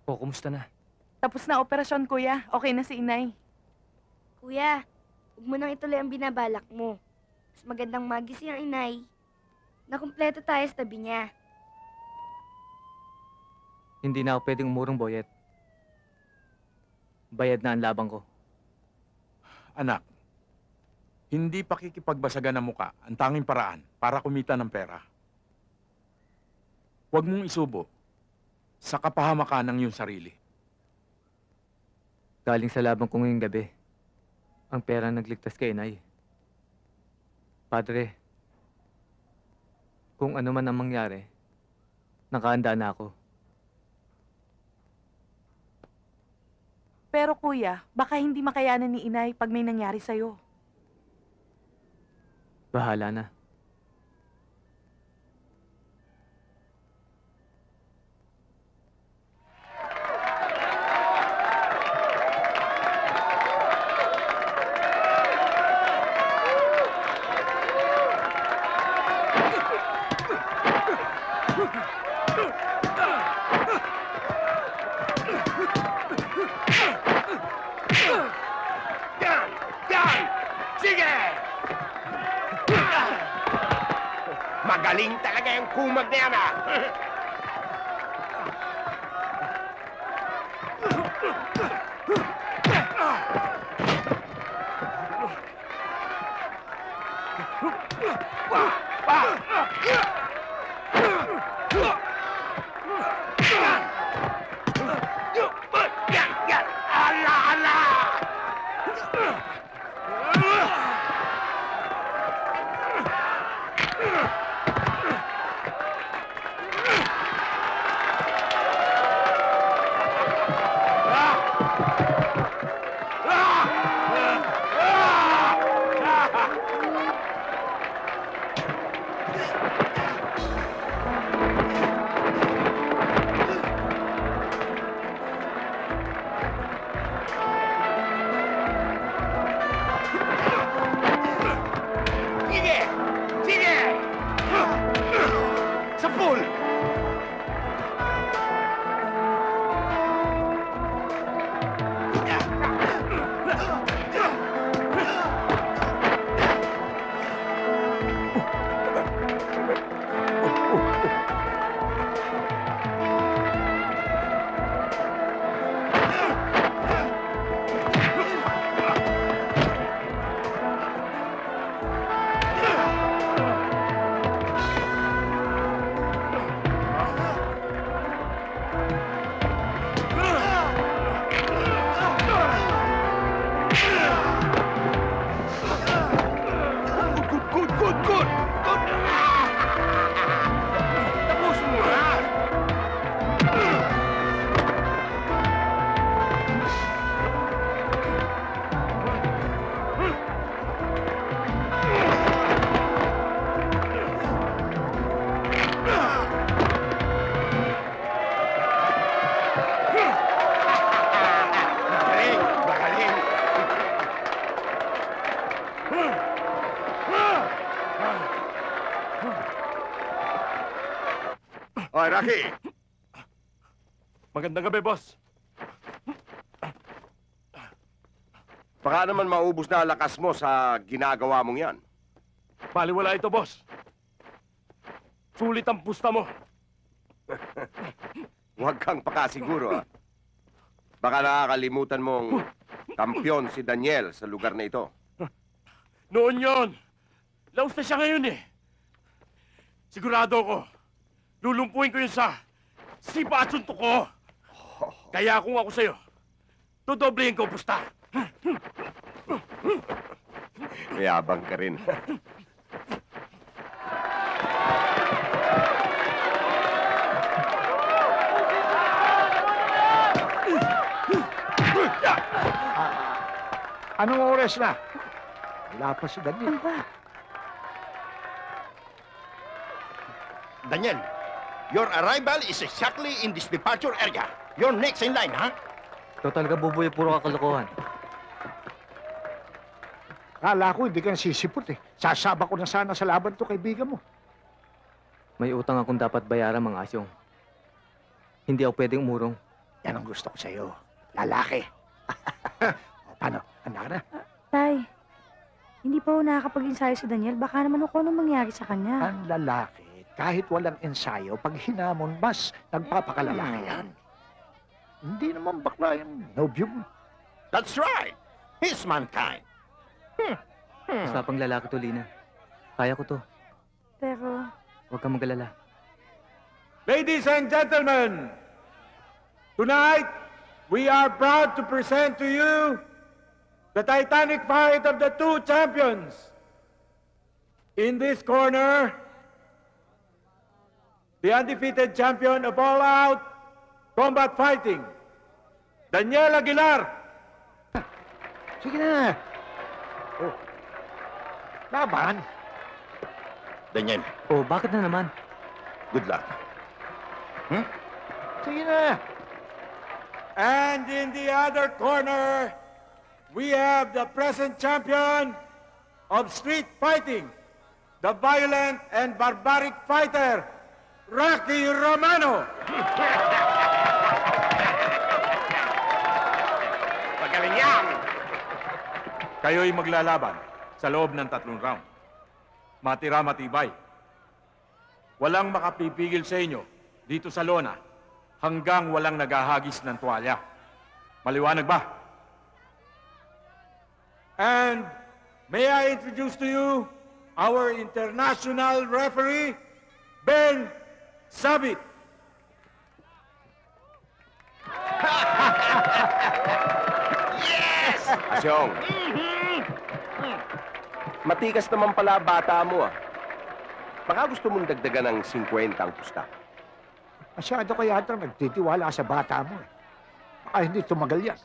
O, kumusta na? Tapos na operasyon, kuya. Okay na si inay. Kuya, huwag mo nang ituloy ang binabalak mo. Mas magandang magising ang inay. Nakumpleto tayo sa tabi niya. Hindi na ako pwedeng umurong, Boyet. Bayad na ang labang ko. Anak, hindi pakikipagbasagan ng muka ang tanging paraan para kumita ng pera. Huwag mong isubo sa kapahamakan ng iyong sarili. Galing sa labang ko ngayong gabi, ang pera nagligtas kay inay. Padre, kung ano man ang mangyari, nakahanda na ako. Pero kuya, baka hindi makayanan ni inay pag may nangyari sa'yo. Bahala na. Magaling talaga yung kumag na yan, ah! Hoy, Rocky! Magandang gabi, boss. Baka naman maubos na ang lakas mo sa ginagawa mong yan. Baliwala ito, boss. Sulit ang pusta mo. Huwag kang pakasiguro, ha? Baka nakakalimutan mong kampiyon si Daniel sa lugar na ito. Noon yon. Laos na siya ngayon eh. Sigurado ko, lulumpuin ko yun sa sipa at suntok ko. Kaya kung ako sa'yo, dodoblehin ko pusta. Mayabang ka rin. Anong oras na? Wala pa si Daniel. Daniel, your arrival is exactly in this departure area. You're next in line, ha? Ikaw talaga, Buboy, puro kakalokohan. Kala ko hindi ka sisipot eh. Sasaba ko na sana sa laban to kaibigan mo. May utang akong dapat bayaran, mga asyong. Hindi ako pwedeng umurong. Yan ang gusto ko sa'yo. Lalaki. O, paano? Handa ka na? Tay, hindi pa ako nakakapag-ensayo si Daniel. Baka naman ako anong mangyari sa kanya. Ang lalaki, kahit walang ensayo, pag hinamon, mas nagpapakalalaki yan. Hindi naman bakla yung nobyo mo. That's right. He's mankind. Usapang lalaki to, Lina. Kaya ko to. Pero, Huwag kang magalala. Ladies and gentlemen, tonight, we are proud to present to you the titanic fight of the two champions. In this corner, the undefeated champion of all-out combat fighting, Daniel Aguilar. Sige na. Oh. Laban. Daniel, Oh, bakit na naman? good luck. Sige na. And in the other corner, we have the present champion of street fighting, the violent and barbaric fighter, Rocky Romano. Magaling yan! Kayo'y maglalaban sa loob ng 3 round. Matira matibay. Walang makapipigil sa inyo dito sa lona hanggang walang naghahagis ng tuwalya. Maliwanag ba? And may I introduce to you our international referee, Ben Sabit. Asyong. Matikas naman pala bata mo, ah. Baka gusto mong dagdagan ng 50 ang pusta. Masyado ka yata nagtitiwala sa bata mo eh. Baka hindi tumagal yan.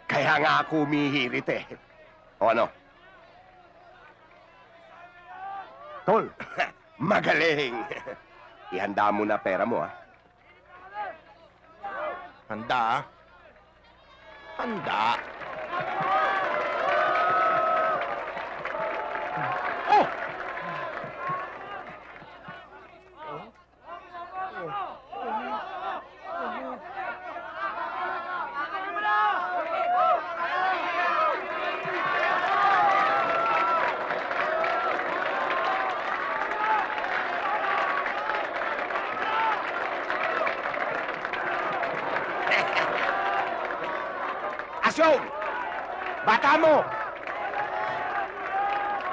Kaya nga ako umihirit eh. O ano? Tol, Magaling! Ihanda mo na pera mo, ah. Handa, ah. Handa. Asyong! Bata mo!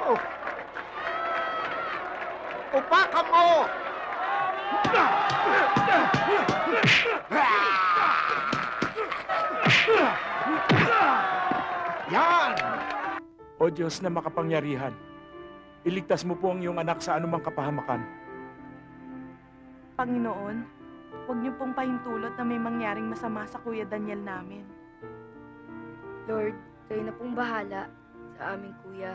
oh. Upaka mo! Yan! O Diyos na makapangyarihan, iligtas mo po ang iyong anak sa anumang kapahamakan. Panginoon, huwag niyo pong pahintulot na may mangyaring masama sa Kuya Daniel namin. Lord, kayo na pong bahala sa aming kuya.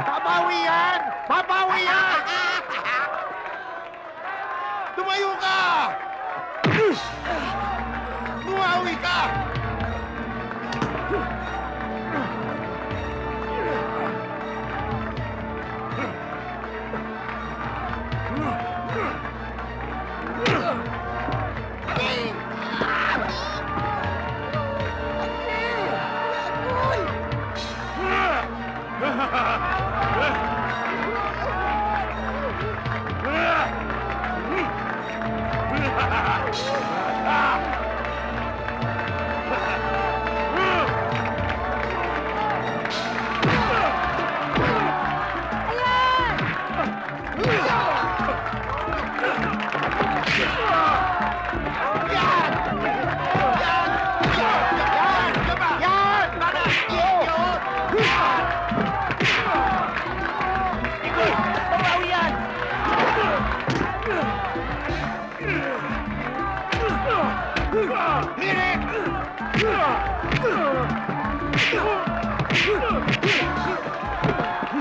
Babawi yan! Tumayo ka! Bumawi ka!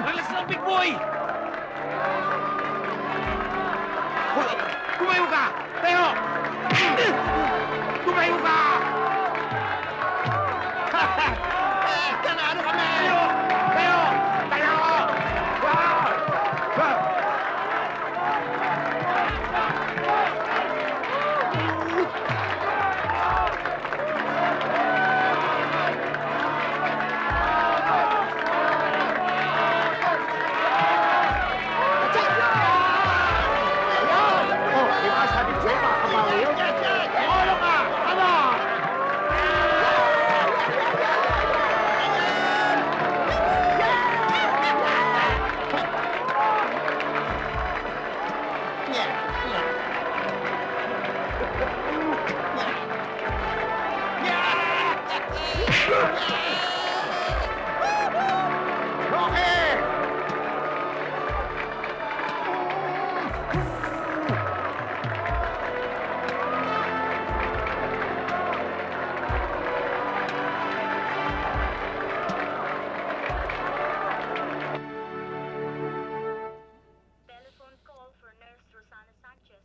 Alas ng big boy! Tumayo ka! Tayo! Tumayo ka! Nanalo kami! Tayo! Tayo! Tayo! Oh, di ba sabi ko sa'yo, makakabawi yun? Ano ka? Ano? Okay! Telephone call for Nurse Rosana Sanchez.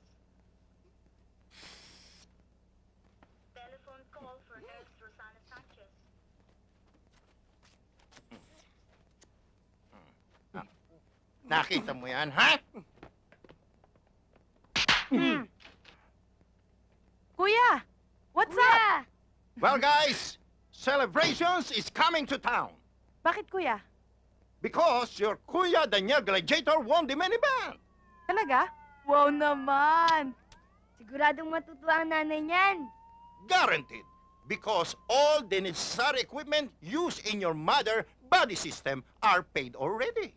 Telephone call for Nurse Rosana Sanchez. Nakita mo yan, ha? Kuya! What's up? Kuya! Well, guys, celebrations is coming to town. Bakit, kuya? Because your Kuya Daniel Gladiator won the mini band. Talaga? Wow naman! Siguradong matutuwa ang nanay niyan. Guaranteed. Because all the necessary equipment used in your mother body system are paid already.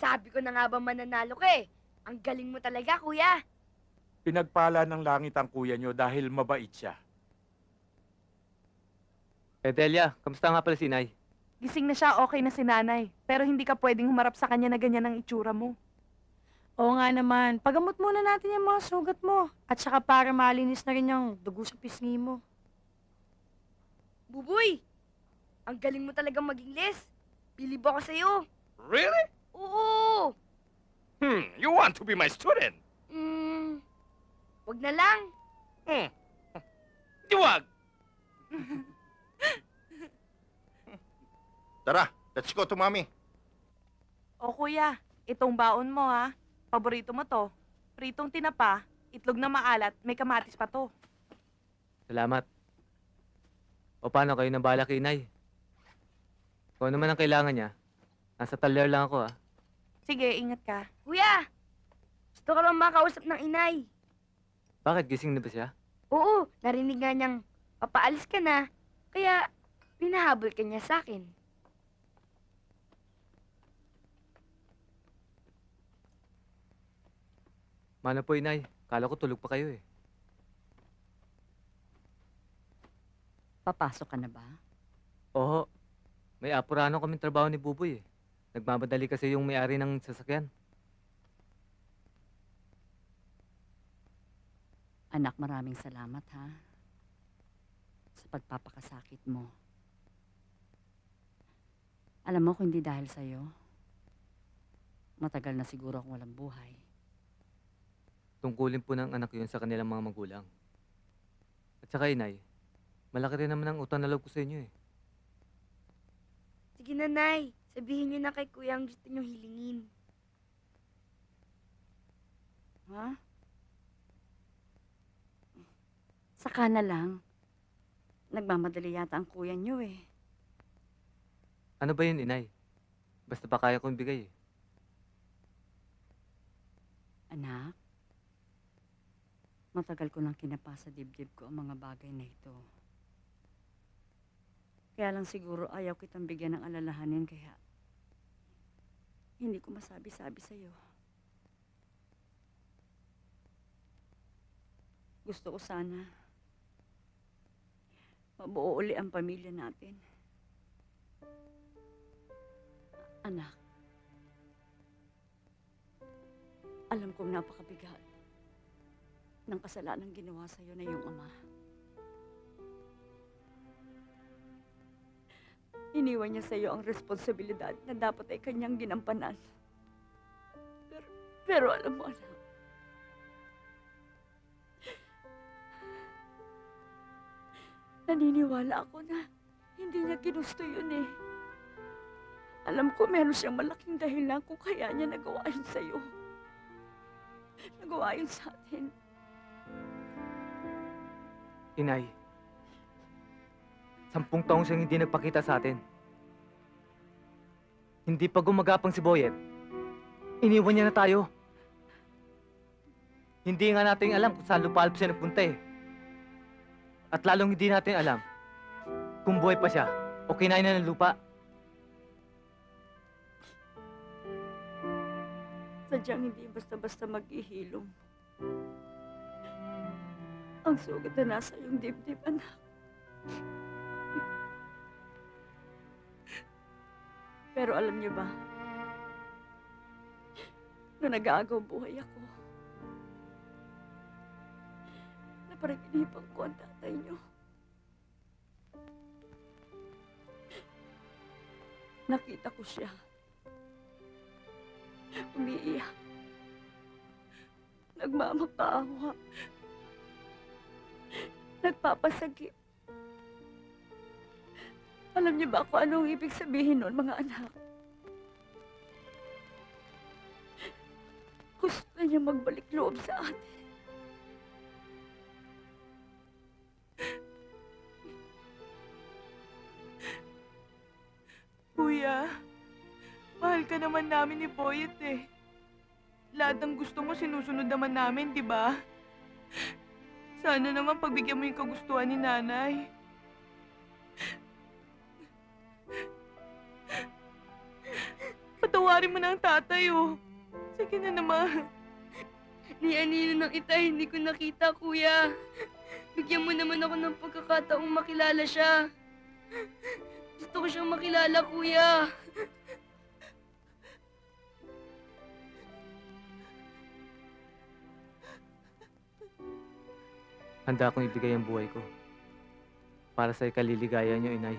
Sabi ko na nga ba mananalo ka eh. Ang galing mo talaga, kuya. Pinagpala ng langit ang kuya nyo dahil mabait siya. Delia, kamusta nga pala si Inay? Gising na siya, okay na si nanay. Pero hindi ka pwedeng humarap sa kanya na ganyan ang itsura mo. Oo nga naman. Pagamot muna natin yung mga sugat mo. At saka para malinis na rin yung dugo sa pisngi mo. Buboy! Ang galing mo talagang mag-Ingles. Bilib ako sa'yo. Really? Oo! You want to be my student? Wag na lang. Di wag! Tara, let's go to mommy. O kuya, itong baon mo ha. Paborito mo to. Pritong tinapa, itlog na maalat, may kamatis pa to. Salamat. O paano kayo nang bahala kay Inay? Kung ano man ang kailangan niya, nasa talyer lang ako Sige, ingat ka. Kuya! Gusto ka lang makausap ng inay. Bakit? Gising na ba siya? Oo, narinig nga niyang papaalis ka na. Kaya, pinahabol ka niya sa akin. Mana po, Inay. Kala ko tulog pa kayo eh. Papasok ka na ba? Oo. May apurano kaming trabaho ni Buboy eh. Nagmamadali kasi yung may-ari ng sasakyan. Anak, maraming salamat ha. Sa pagpapakasakit mo. Alam mo, kung hindi dahil sa'yo, matagal na siguro akong walang buhay. Tungkulin po ng anak yun sa kanilang mga magulang. At saka, inay, malaki rin naman ang utang na loob ko sa inyo eh. Sige na, Nay. Sabihin niyo na kay Kuya ang gusto niyo hilingin. Ha? Saka na lang. Nagmamadali yata ang kuya niyo eh. Ano ba yun, inay? Basta pa kaya kong bigay eh. Anak, matagal ko nang kinapa sa dibdib ko ang mga bagay na ito. Kaya lang siguro ayaw kitang bigyan ng alalahanin kaya hindi ko masabi-sabi sa'yo. Gusto ko sana mabuo uli ang pamilya natin. Anak, alam kong napakabigat ng kasalanang ginawa sa'yo na iyong ama. Iniwan niya sa'yo ang responsibilidad na dapat ay kanyang ginampanan. Pero alam mo, anak, naniniwala ako na hindi niya ginusto yun eh. Alam ko meron siyang malaking dahilan kung kaya niya nagawa yun sa'yo. Nagawa yun sa atin. Inay, 10 taong siyang hindi nagpakita sa atin. Hindi pa gumagapang si Boyet. Iniwan niya na tayo. Hindi nga natin alam kung saan lupalop siya nagpunta eh. At lalong hindi natin alam kung buhay pa siya o kinain na ng lupa. Sadyang hindi basta-basta mag-ihilom. Ang sugat na nasa iyong dibdib, anak. Pero alam niyo ba, nung nag-aagaw buhay ako, naparaginipan ko ang tatay niyo. Nakita ko siya. Umiiyak. Nagmamakaawa. Nagpapasakit. Alam niyo ba kung anong ibig sabihin nun, mga anak? Gusto niya magbalik loob sa atin. Kuya, mahal ka naman namin ni Boyet eh. Lahat ng gusto mo sinusunod naman namin, di ba? Sana naman pagbigyan mo yung kagustuhan ni Nanay. Patawarin mo na ang tatay, oh. Sige na naman. Ni Anino ng Itay, hindi ko nakita, Kuya. Bigyan mo naman ako ng pagkakataong makilala siya. Gusto ko siyang makilala, Kuya. Handa akong ibigay ang buhay ko para sa ikaliligaya niyo, inay.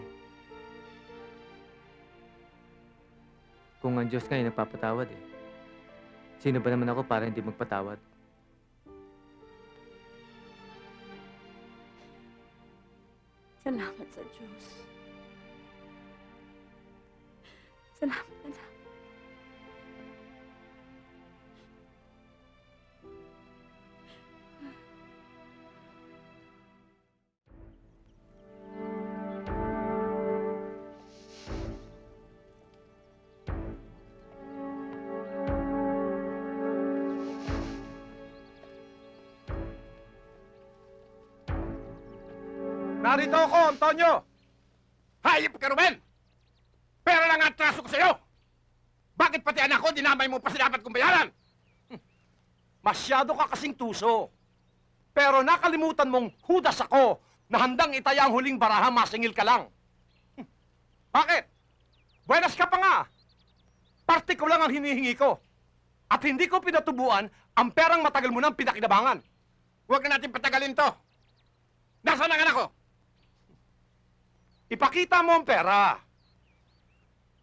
Kung ang Diyos nga ay nagpapatawad eh, sino ba naman ako para hindi magpatawad? Salamat sa Diyos. Salamat, anak. Narito ako, Antonio! Hayop ka, Ruben! Pero lang ang traso ko sa'yo! Bakit pati anak ko, dinamay mo pa sa dapat kong bayaran? Masyado ka kasing tuso. Pero nakalimutan mong hudas ako na handang itaya ang huling baraha, masingil ka lang. Bakit? Buenas ka pa nga. Parte ko lang ang hinihingi ko. At hindi ko pinatubuan ang perang matagal mo nang pinakinabangan. Huwag na natin patagalin to. Nasaan ang anak ko? Ipakita mo ang pera.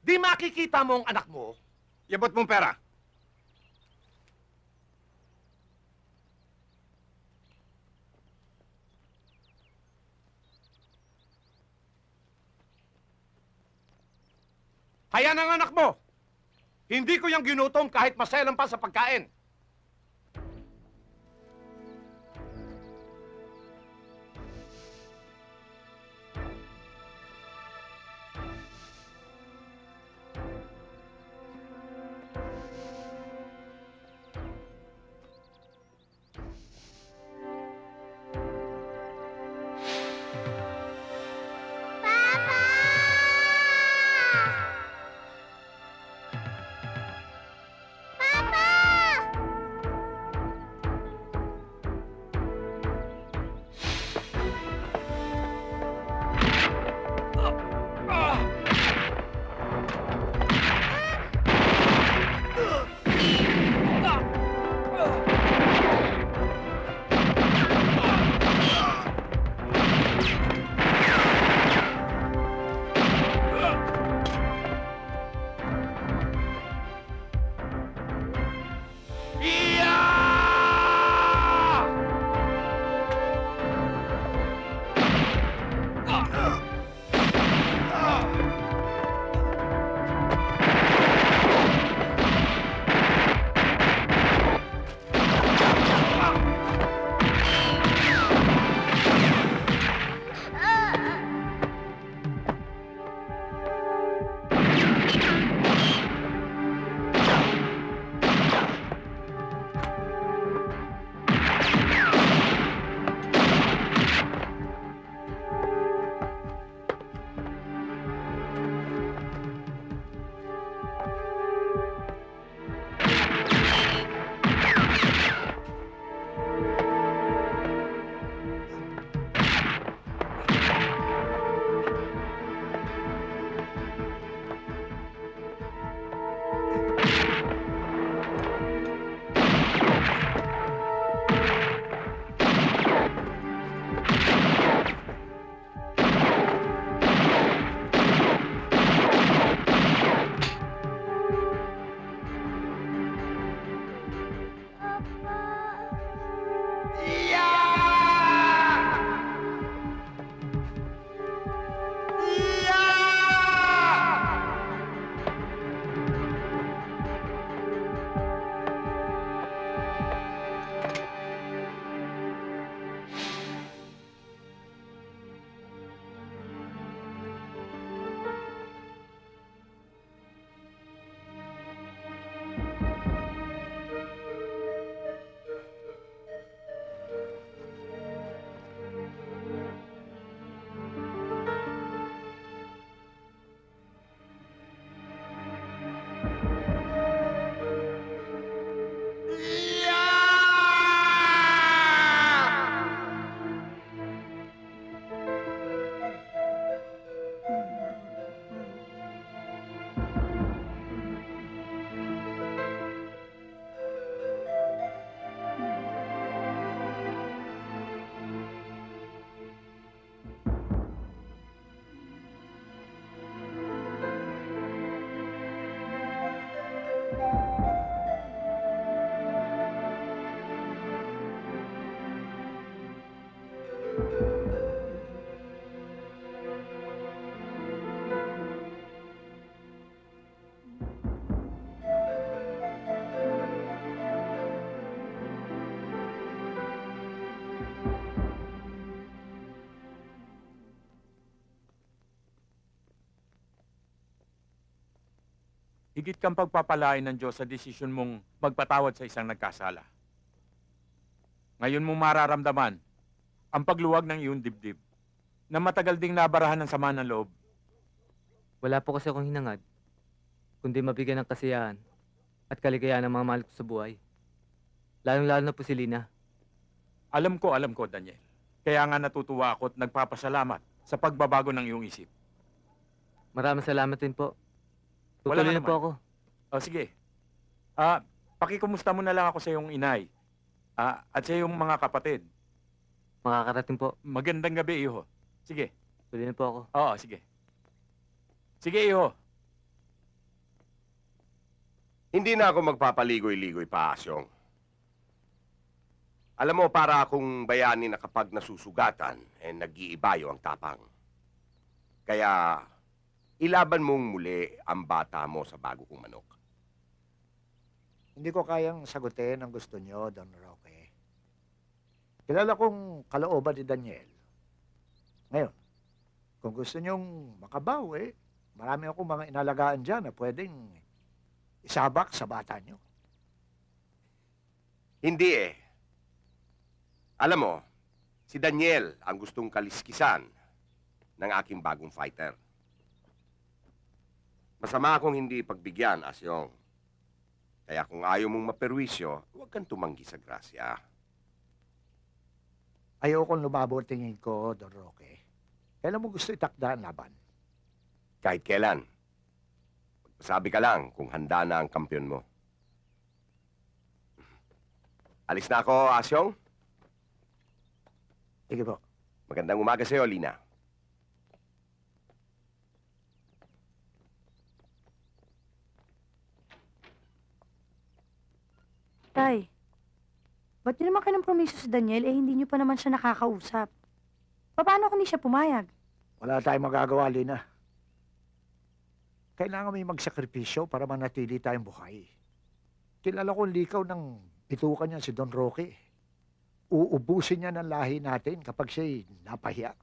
Di makikita mo ang anak mo. Yabot mong pera. Hayaan ang anak mo! Hindi ko yung ginutom kahit maselan pa sa pagkain. Higit kang pagpapalain ng Diyos sa desisyon mong magpatawad sa isang nagkasala. Ngayon mo mararamdaman ang pagluwag ng iyong dibdib na matagal ding nabarahan ng sama ng loob. Wala po kasi akong hinangad, kundi mabigyan ng kasiyahan at kaligayahan ng mga mahal ko sa buhay. Lalong-lalo na po si Lina. Alam ko, Daniel. Kaya nga natutuwa ako at nagpapasalamat sa pagbabago ng iyong isip. Maraming salamat din po. Wala Tutuloy nga na po naman. ako. O sige. Pakikumusta mo na lang ako sa iyong inay. At sa iyong mga kapatid. Makakarating po. Magandang gabi, iho. Sige. Tuloy na po ako. Oo, sige. Sige, iho. Hindi na ako magpapaligoy-ligoy pa, Asyong. Alam mo, para akong bayani na kapag nasusugatan, nag-iibayo ang tapang. Kaya, ilaban mong muli ang bata mo sa bago kong manok. Hindi ko kayang sagutin ang gusto nyo, Don Roque. Kilala kong kalooban ni Daniel. Ngayon, kung gusto nyong makabawi, marami akong mga inalagaan dyan na pwedeng isabak sa bata nyo. Hindi eh. Alam mo, si Daniel ang gustong kaliskisan ng aking bagong fighter. Masama akong hindi pagbigyan, Asyong. Kaya kung ayaw mong maperwisyo, huwag kang tumanggi sa grasya. Ayokong lumabo tingin ko, Don Roque. Kailan mo gusto itakda ang laban? Kahit kailan. Magpasabi ka lang kung handa na ang kampiyon mo. Alis na ako, Asyong. Sige po. Magandang umaga sa'yo, Lina. Tay, ba't niyo naman kinumpromiso si Daniel hindi niyo pa naman siya nakakausap? Paano kung hindi siya pumayag? Wala tayong magagawa, Lina. Kailangan may magsakripisyo para manatili tayong buhay. Kilala ko likaw ng bitukan niya si Don Roque. Uubusin niya ng lahi natin kapag siya'y napahiya.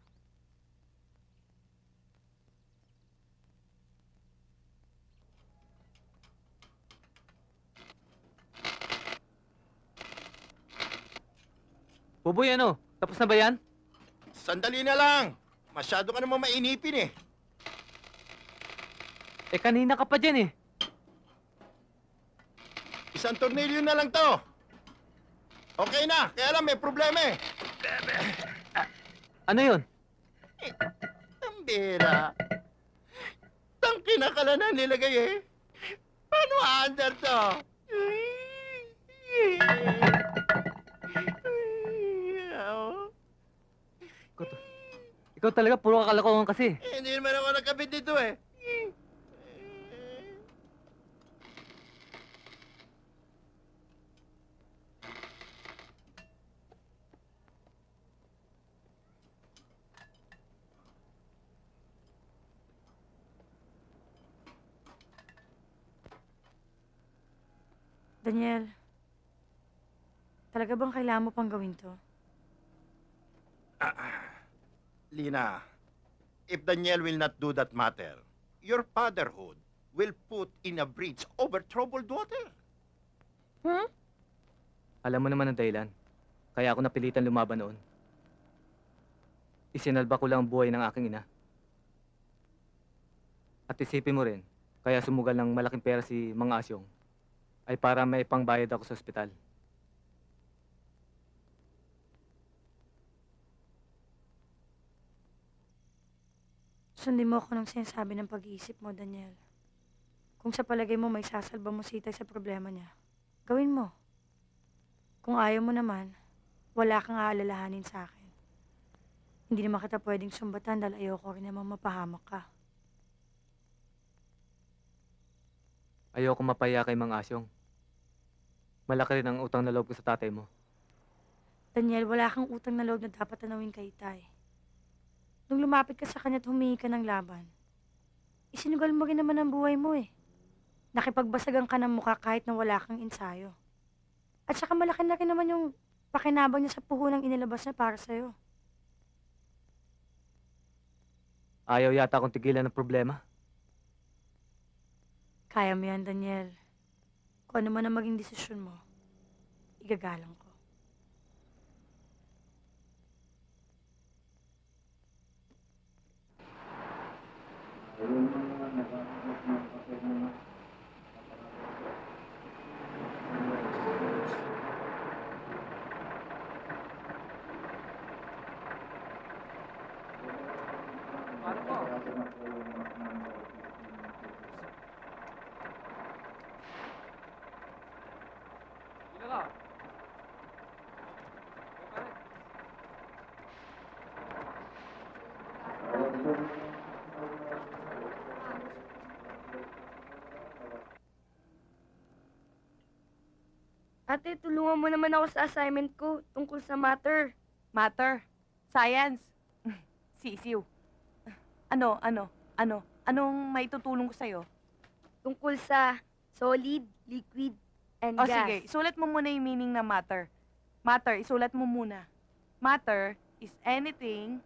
Buboy, ano? Tapos na ba yan? Sandali na lang. Masyado ka naman mainipin eh. Eh, kanina ka pa dyan eh. Isang tornilyo na lang to. Okay na, kaya lang may problema eh. Ano yun? Ang bira. Tangki na kala na nilagay eh. Paano aandar to? Ikaw talaga, puro kakalakuhan kasi. Hindi naman ako nagkabit dito eh. Daniel, talaga bang kailangan mo pang gawin to? Lina, if Daniel will not do that matter, your fatherhood will put in a bridge over troubled water. Alam mo naman ang dahilan. Kaya ako napilitan lumaban noon. Isinalba ko lang ang buhay ng aking ina. At isipin mo rin, kaya sumugal ng malaking pera si Mang Asyong ay para may pangbayad ako sa ospital. Sundin mo ako ng sinasabi ng pag-iisip mo, Daniel. Kung sa palagay mo may sasalba mo si Itay sa problema niya, gawin mo. Kung ayaw mo naman, wala kang aalalahanin sa akin. Hindi naman kita pwedeng sumbatan dahil ayoko rin naman mapahamak ka. Ayoko mapaya kay Mang Asyong. Malaki rin ang utang na loob ko sa tatay mo. Daniel, wala kang utang na loob na dapat tanawin kay Itay. Nung lumapit ka sa kanya at humingi ka ng laban, isinugal mo rin naman ang buhay mo eh. Nakipagbasagan ka ng mukha kahit na wala kang ensayo. At saka malaki na rin naman yung pakinabang niya sa puhunang inilabas niya para sa'yo. Ayaw yata akong tigilan ng problema. Kaya mo yan, Daniel. Kung ano man ang maging desisyon mo, igagalang ko. Ate, tulungan mo naman ako sa assignment ko tungkol sa matter. Matter. Science. Sisiw. Ano? Anong maitutulong ko sa'yo? Tungkol sa solid, liquid, and O gas. sige, isulat mo muna yung meaning ng matter. Matter, isulat mo muna. Matter is anything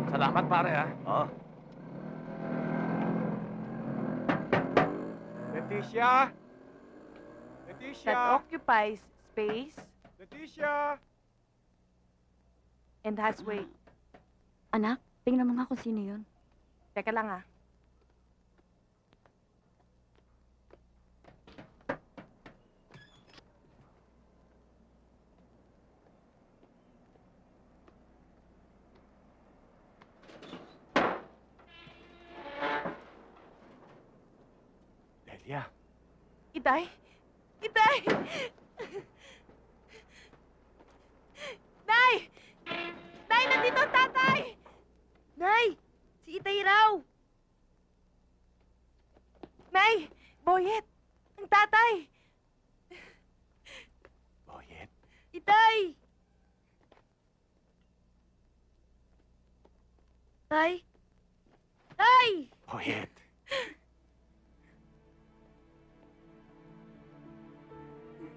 Salamat, pare, ha? Oh, Leticia! that Leticia! occupies space Leticia! and has weight. Anak, tingnan mo nga kung sino yun. Teka lang ah. Delia! Itay! Itay! Nay! Nay, nandito ang tatay! Nay! Si Itay raw! Nay! Boyet! Ang tatay! Boyet! Itay! Tay? Tay! Boyet!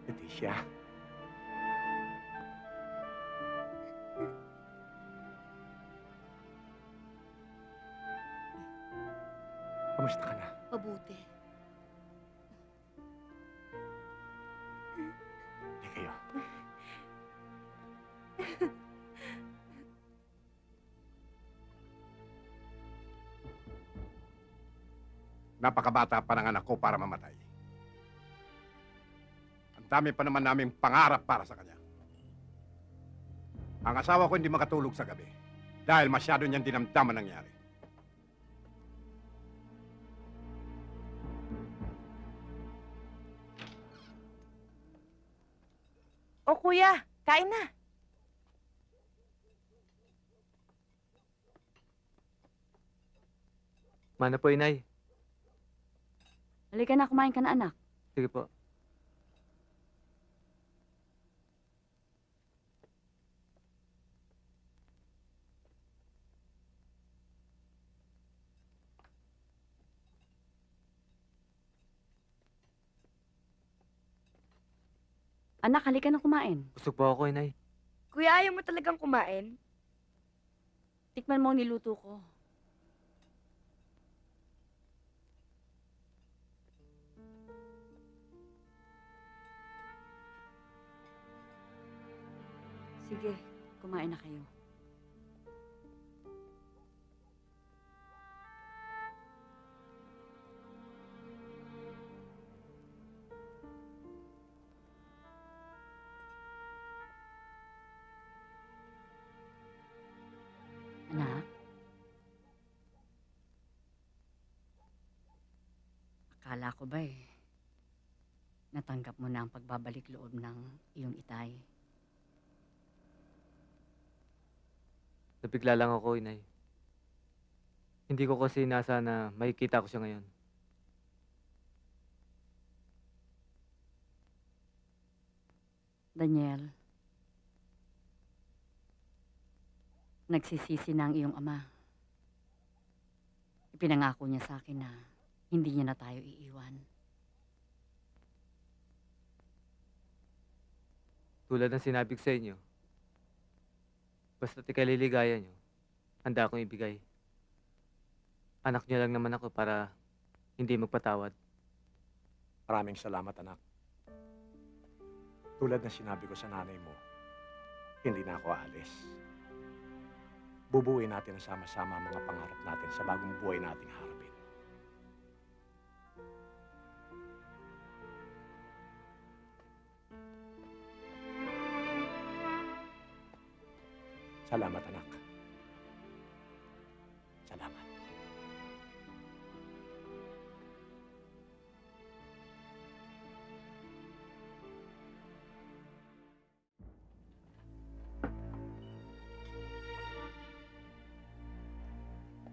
Leticia! Kamusta ka na? Mabuti. Hindi kayo. Napakabata pa ng anak ko para mamatay. Ang dami pa naman naming pangarap para sa kanya. Ang asawa ko hindi makatulog sa gabi dahil masyado niyang dinamdaman nangyari. O kuya, kain na. Mana po, inay. Halika na, kumain ka na, anak. Sige po. Anak, halika na kumain. Busog po ako, inay. Kuya, ayaw mo talagang kumain? Tikman mo ang niluto ko. Sige, kumain na kayo. Anak? Akala ko ba natanggap mo na ang pagbabalik loob ng iyong itay. Nabigla lang ako, inay. Hindi ko kasi nasa na makikita ko siya ngayon. Daniel, nagsisisi na ang iyong ama. Ipinangako niya sa akin na hindi niya na tayo iiwan. Tulad ng sinabi ko sa inyo, basta't ikaliligaya nyo, handa akong ibigay. Anak niyo lang naman ako para hindi magpatawad. Maraming salamat, anak. Tulad na sinabi ko sa nanay mo, hindi na ako aalis. Bubuuin natin ang sama-sama ang mga pangarap natin sa bagong buhay nating harapin. Salamat, anak. Salamat.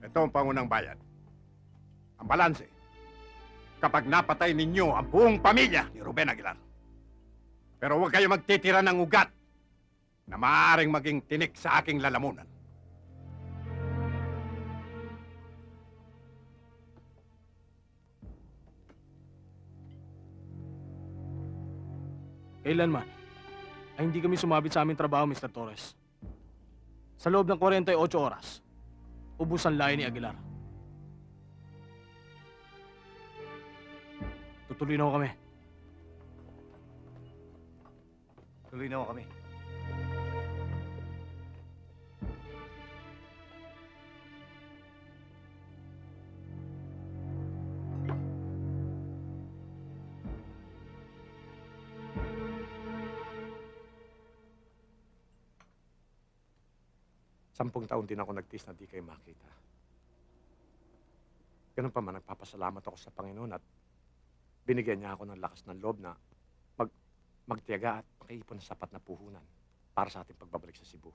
Ito ang pangunang bayad. Ang balanse, kapag napatay ninyo ang buong pamilya ni Ruben Aguilar. Pero huwag kayo magtitira ng ugat na maaaring maging tinik sa aking lalamunan. Kailanman ay hindi kami sumabit sa aming trabaho, Mr. Torres. Sa loob ng 48 oras, ubus ang lahi ni Aguilar. Tutuloy na ho kami. Tuloy na ho kami. Sampung taon din ako nagtiis na di kayo makita. Ganun pa man, nagpapasalamat ako sa Panginoon at binigyan niya ako ng lakas ng loob na magtiyaga at makaipon ng sapat na puhunan para sa ating pagbabalik sa Cebu.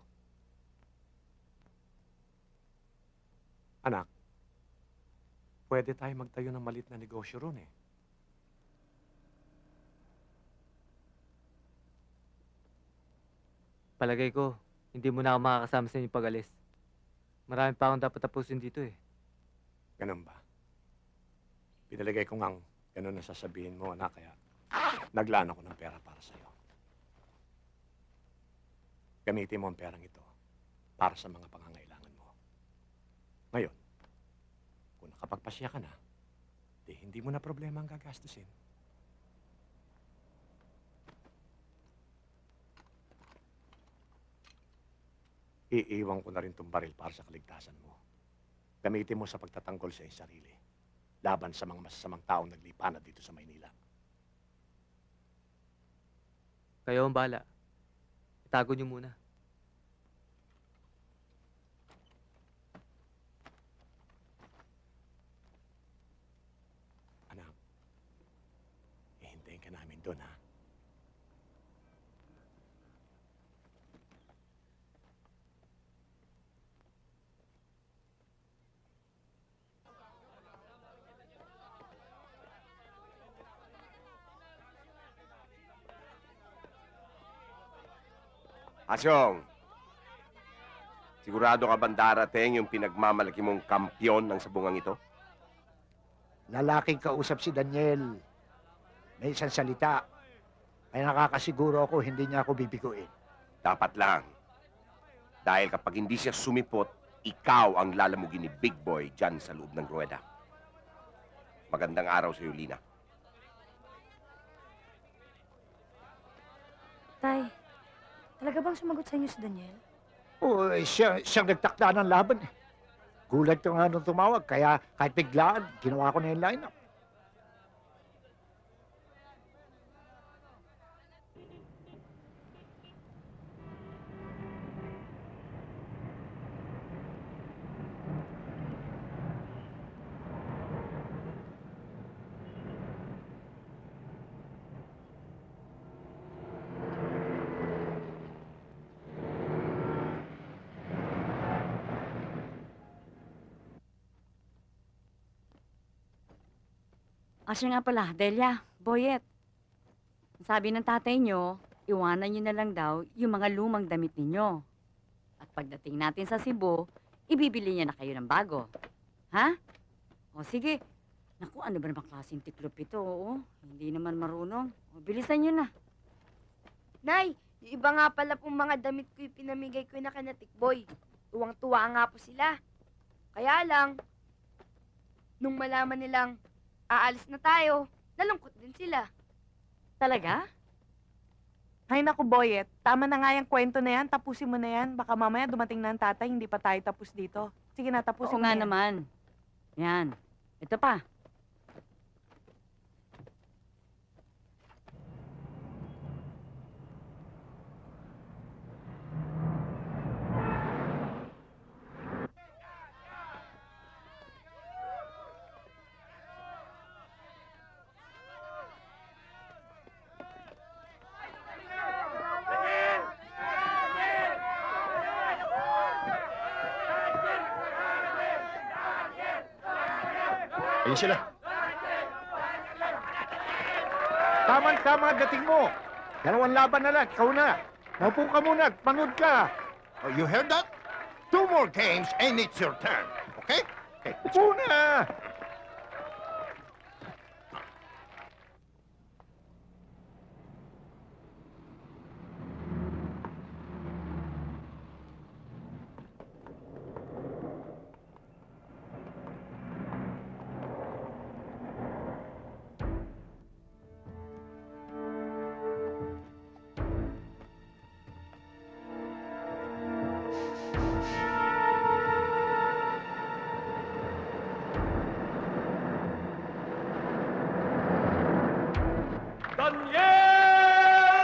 Anak, pwede tayo magtayo ng maliit na negosyo ron eh. Palagay ko, hindi mo na ako makakasama sa inyong pag-alis. Marami pa akong dapat tapusin dito eh. Ganun ba? Pinalagay ko ngang ganun ang sasabihin mo, anak, kaya naglaan ako ng pera para sa'yo. Gamitin mo ang perang ito para sa mga pangangailangan mo. Ngayon, kung nakapagpasya ka na, di hindi mo na problema ang gagastusin. Iiwan ko na rin itong baril para sa kaligtasan mo. Gamitin mo sa pagtatanggol sa iyong sarili laban sa mga masasamang taong naglipanad dito sa Maynila. Kayo ang bahala. Itago niyo muna. Anak, ihintayin ka namin doon, ha? Asyong, sigurado ka bang darating yung pinagmamalaki mong kampyon ng sabungang ito? Lalaking kausap si Daniel. May isang salita. Kaya nakakasiguro ako hindi niya ako bibiguin. Dapat lang. Dahil kapag hindi siya sumipot, ikaw ang lalamugin ni Big Boy dyan sa loob ng ruweda. Magandang araw sa iyo, Lina. Tay, talaga bang sumagot sa inyo si Daniel? Oo, siyang nagtakda ng laban eh. Gulat ko nga nung tumawag, kaya kahit biglaan, ginawa ko na yung line-up. Siya nga pala, Delia, Boyet. Sabi ng tatay nyo, iwanan nyo na lang daw yung mga lumang damit ninyo. At pagdating natin sa Cebu, ibibili niya na kayo ng bago. Ha? O sige. Naku, ano ba naman klaseng tiklop ito? Oo, hindi naman marunong. O, bilisan nyo na. Nay, yung iba nga pala pong mga damit ko yung pinamigay ko na kina Tikboy. Tuwang-tuwa nga po sila. Kaya lang, nung malaman nilang aalis na tayo, nalungkot din sila. Talaga? Ay naku, Boyet. Tama na nga yung kwento na yan. Tapusin mo na yan. Baka mamaya dumating na ang tatay, hindi pa tayo tapos dito. Sige na, tapusin Oo mo nga na yan. naman. Yan. Ito pa. Ayun sila. Tama dating mo. Dalawang laban na lang, ikaw na. Maupo ka muna at manood ka. Oh, you heard that? 2 more games and it's your turn. Okay? Okay. Upo na.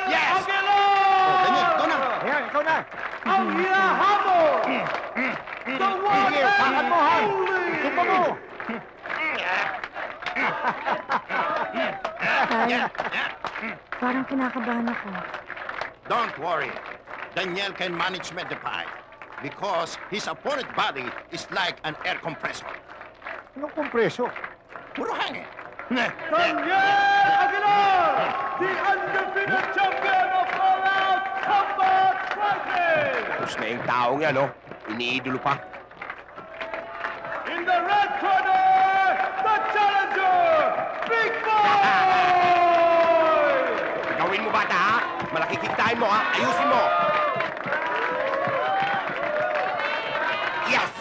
Yes! Oh, Daniel, ikaw na. Ayan, ikaw na. Ang hinahabol! The one Sige, pakan mo, ha. Tupa mo. Tay, parang kinakabahan ako. Don't worry. Daniel can manage the fight because his opponent body is like an air compressor. Anong kompreso? Puro hangin. Daniel Aguilar, the undefeated champion of All Out Combat Fighting! Tapos na yung taong yan, no? Iniidolo pa. In the red corner, the challenger, Big Boy! Gawin mo, bata, ha? Malaki kikitain mo, ha? Ayusin mo. Yes!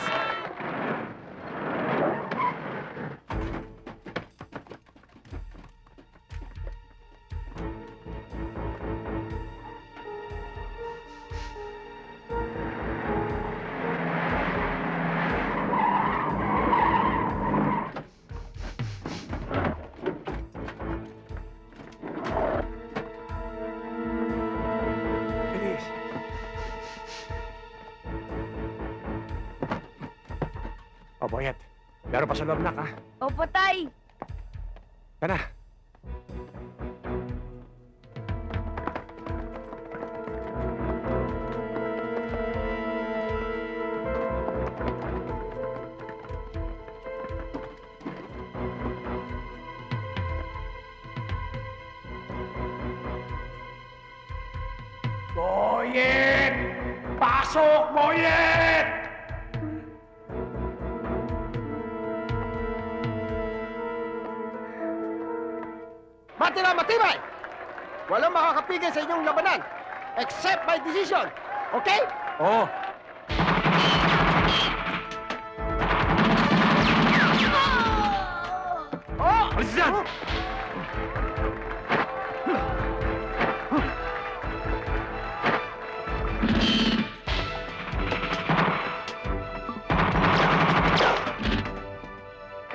Bilis. O, Boyet. Meron pa sa loob, nak, ha? Opo, Tay. Ka na. Boyet! Pasok, Boyet! Matira, matibay! Walang makakapigil sa inyong labanan except by decision. Okay? Oo. Oh! Alis dyan!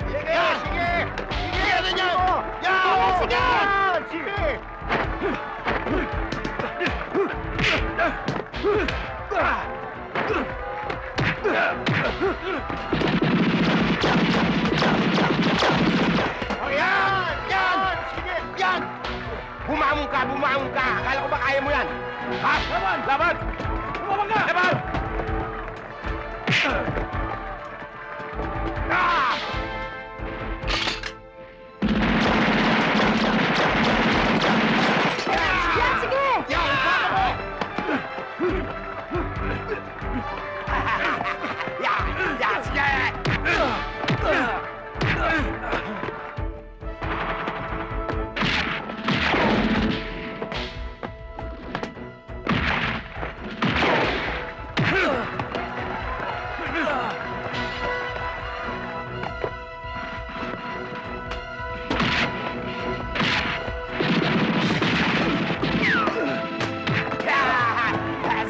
Sige! Sige! Sige na niyo! Yan! Sige! Sige! O, yan! Yan! Sige! Yan! Bumangon ka! Bumangon ka! Akala ko ba kaya mo yan? Ha? Laban! Laban! Bumabang ka! Laban! Ah! Yan, sige! Yan! Baka mo! Yan! Yan! Sige!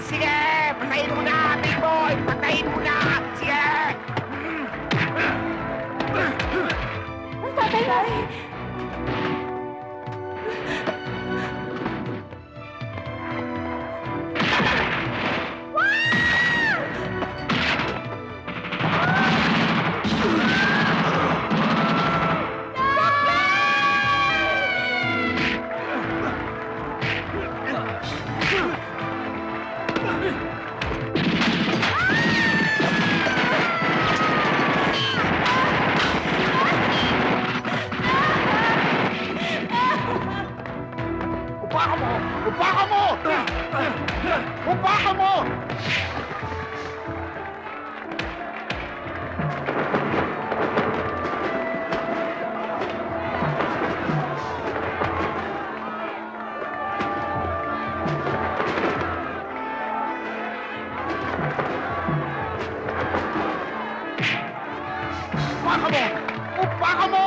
Sige! Patayin mo na, Big Boy! Patayin mo na! Sige! Ang tatay na eh. mo! Upakan mo!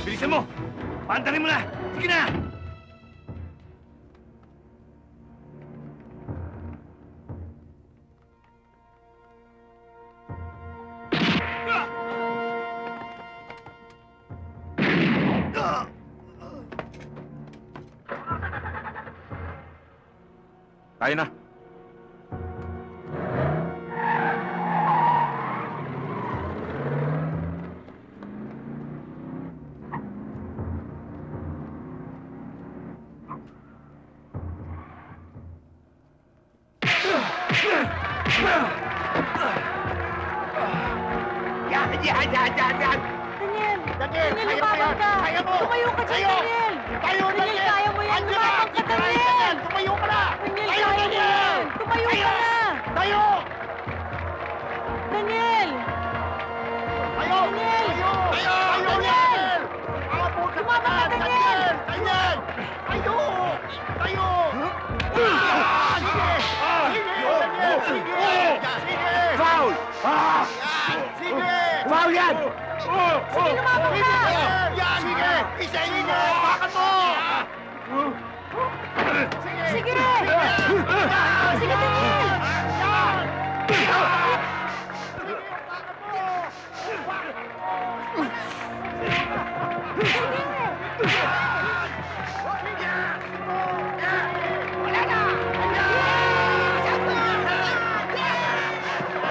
Bilisan mo! Paantarin mo na! Sige na! Kaya na. Yan! Daniel! Daniel, lumabang ka! Kaya mo! Tumayo ka dyan, Daniel! Tayo, Daniel, kaya mo yan! Andiyan na! Lumabang ka, Daniel! Tumayo ka na! Daniel, Tayo, kaya mo Daniel! yan! Tumayo ka na! Tayo! Daniel! Tayo! Daniel! Tayo! Daniel! Abot ka Lumabang ka, na! Daniel! Daniel! Tayo! Tayo! Ah! Sige! Daniel! Sige! Sige! Foul! Sige! Foul yan! Sige, lumabang ka! Yan! Sige! Isa! Sige! Bakit mo! Sige! Sige, Daniel!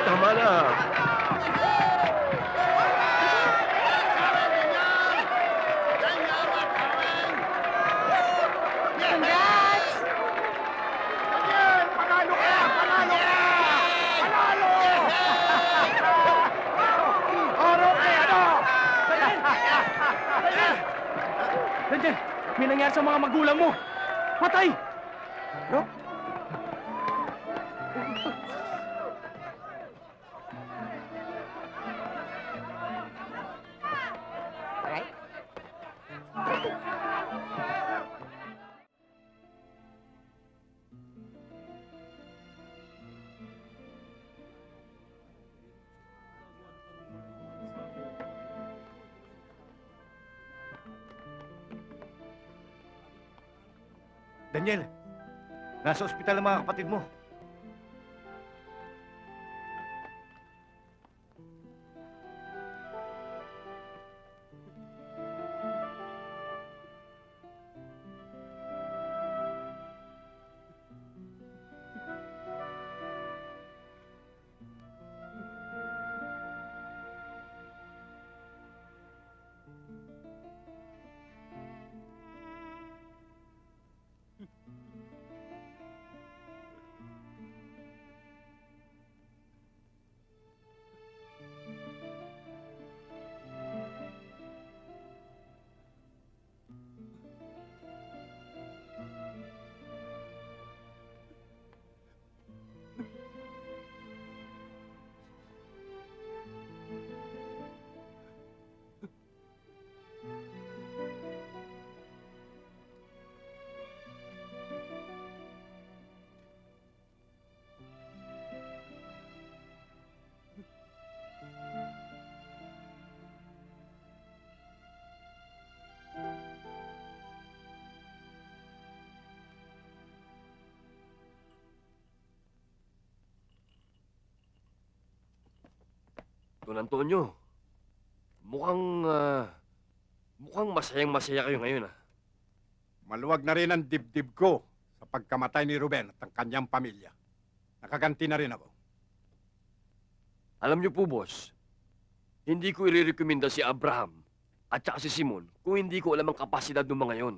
Tama na. Congrats! Panalo ka! Panalo ka! Panalo! Oro kay ano? Daniel! May nangyari sa mga magulang mo! Patay! Daniel, nasa ospital ang mga kapatid mo. Don Antonio, mukhang masayang-masaya kayo ngayon, ah. Maluwag na rin ang dibdib ko sa pagkamatay ni Ruben at ang kanyang pamilya. Nakaganti na rin ako. Alam niyo po, boss, hindi ko irerekomenda si Abraham at saka si Simon kung hindi ko alam ang kapasidad ng mga yon.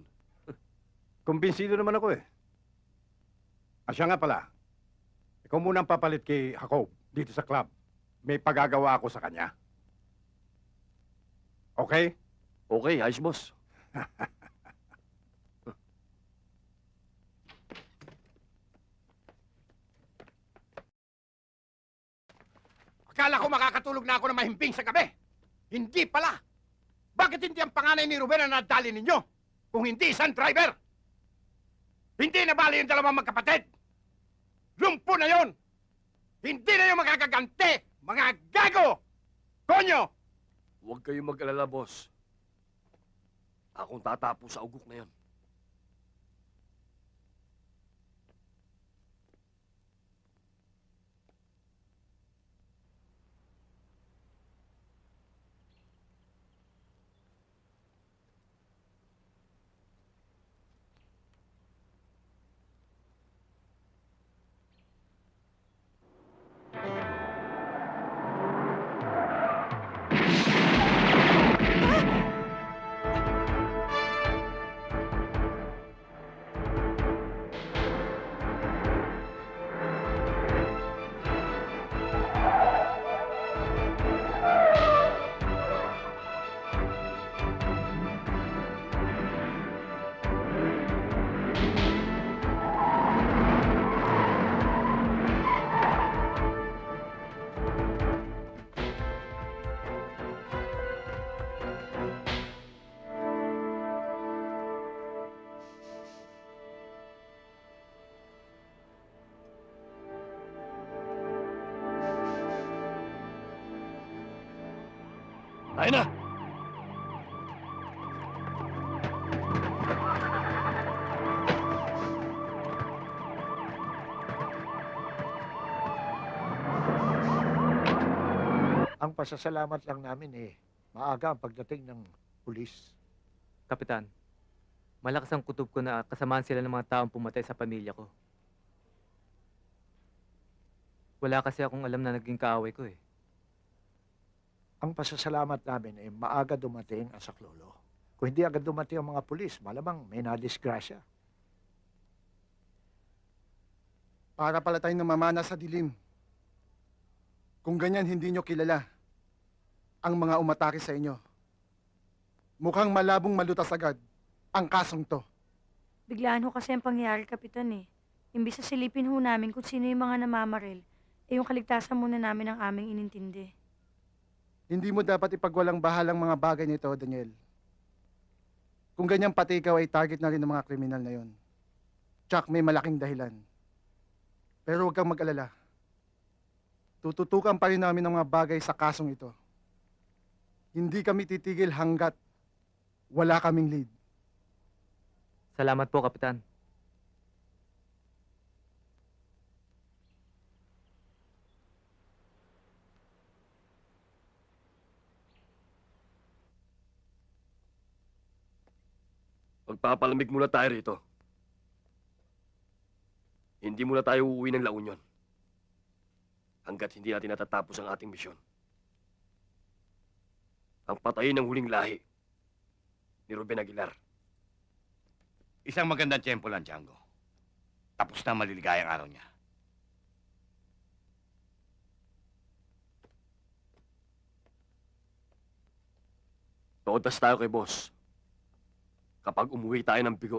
Kumbinsido naman ako eh. Siya nga pala, ikaw muna ang papalit kay Jacob dito sa club. May pagagawa ako sa kanya. Okay? Okay, ayos, boss. Akala ko makakatulog na ako na mahimping sa gabi. Hindi pala. Bakit hindi ang panganay ni Ruben ang nadali ninyo? Kung hindi isang driver. Hindi na bali yung dalawang magkapatid. Lumpo na yon. Hindi na yung makakaganti. Mga gago! Konyo! Huwag kayong mag-alala, boss. Akong tatapo sa ugok na yon. Tayo na! Ang pasasalamat lang namin maaga ang pagdating ng pulis. Kapitan, malakas ang kutob ko na kasamaan sila ng mga taong pumatay sa pamilya ko. Wala kasi akong alam na naging kaaway ko eh. Ang pasasalamat namin maaga dumating ang saklolo. Kung hindi agad dumating ang mga pulis, malamang may nadisgrasya. Para pala tayong namamana sa dilim. Kung ganyan hindi nyo kilala ang mga umatake sa inyo. Mukhang malabong malutas agad ang kasong to. Biglaan ho kasi ang pangyayari, Kapitan eh. Imbis na silipin ho namin kung sino yung mga namamaril, yung kaligtasan muna namin ang aming inintindi. Hindi mo dapat ipagwalang bahalang mga bagay nito, Daniel. Kung ganyan pati ikaw ay target na rin ng mga kriminal na yon. Tsak may malaking dahilan. Pero huwag kang mag-alala. Tututukan pa rin namin ng mga bagay sa kasong ito. Hindi kami titigil hanggat wala kaming lead. Salamat po, Kapitan. Magpapalamig muna tayo rito. Hindi muna tayo uuwi ng La Union hanggat hindi natin natatapos ang ating misyon. Ang patayin ng huling lahi ni Ruben Aguilar. Isang magandang tiyempo lang, Django. Tapos na ang maliligayang araw niya. Todas tayo kay boss kapag umuwi tayo ng bigo.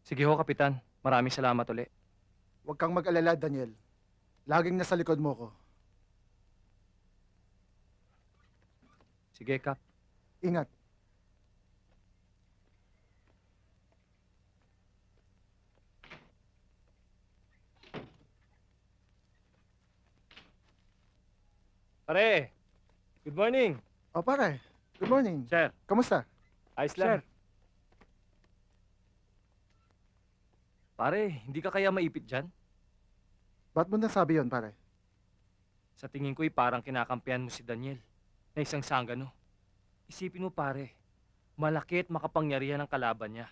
Sige ho, Kapitan. Maraming salamat uli. Huwag kang mag-alala, Daniel. Laging nasa likod mo ko. Sige, Kap. Ingat. Pare, good morning. O pare, good morning. Sir. Kamusta? Ayos lang. Pare, hindi ka kaya maipit dyan? Ba't mo nasabi yon, pare? Sa tingin ko'y parang kinakampihan mo si Daniel na isang sanggano. Isipin mo pare, malaki at makapangyarihan ang kalaban niya.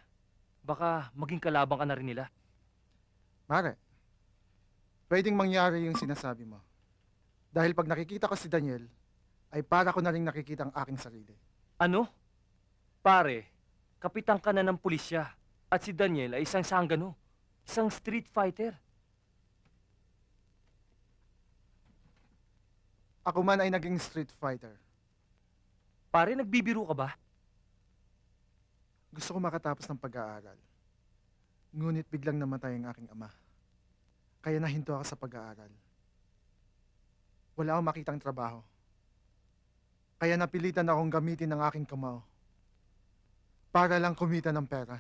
Baka maging kalabang ka na rin nila. Pare, pwedeng mangyari yung sinasabi mo. Dahil pag nakikita ko si Daniel, ay para ko na rin nakikita ang aking sarili. Ano? Pare, kapitan ka na ng pulisya at si Daniel ay isang sanggano, isang street fighter. Ako man ay naging street fighter. Pare, nagbibiro ka ba? Gusto ko makatapos ng pag-aaral. Ngunit biglang namatay ang aking ama. Kaya nahinto ako sa pag-aaral. Wala akong makitang trabaho. Kaya napilitan akong gamitin ang aking kamao para lang kumita ng pera.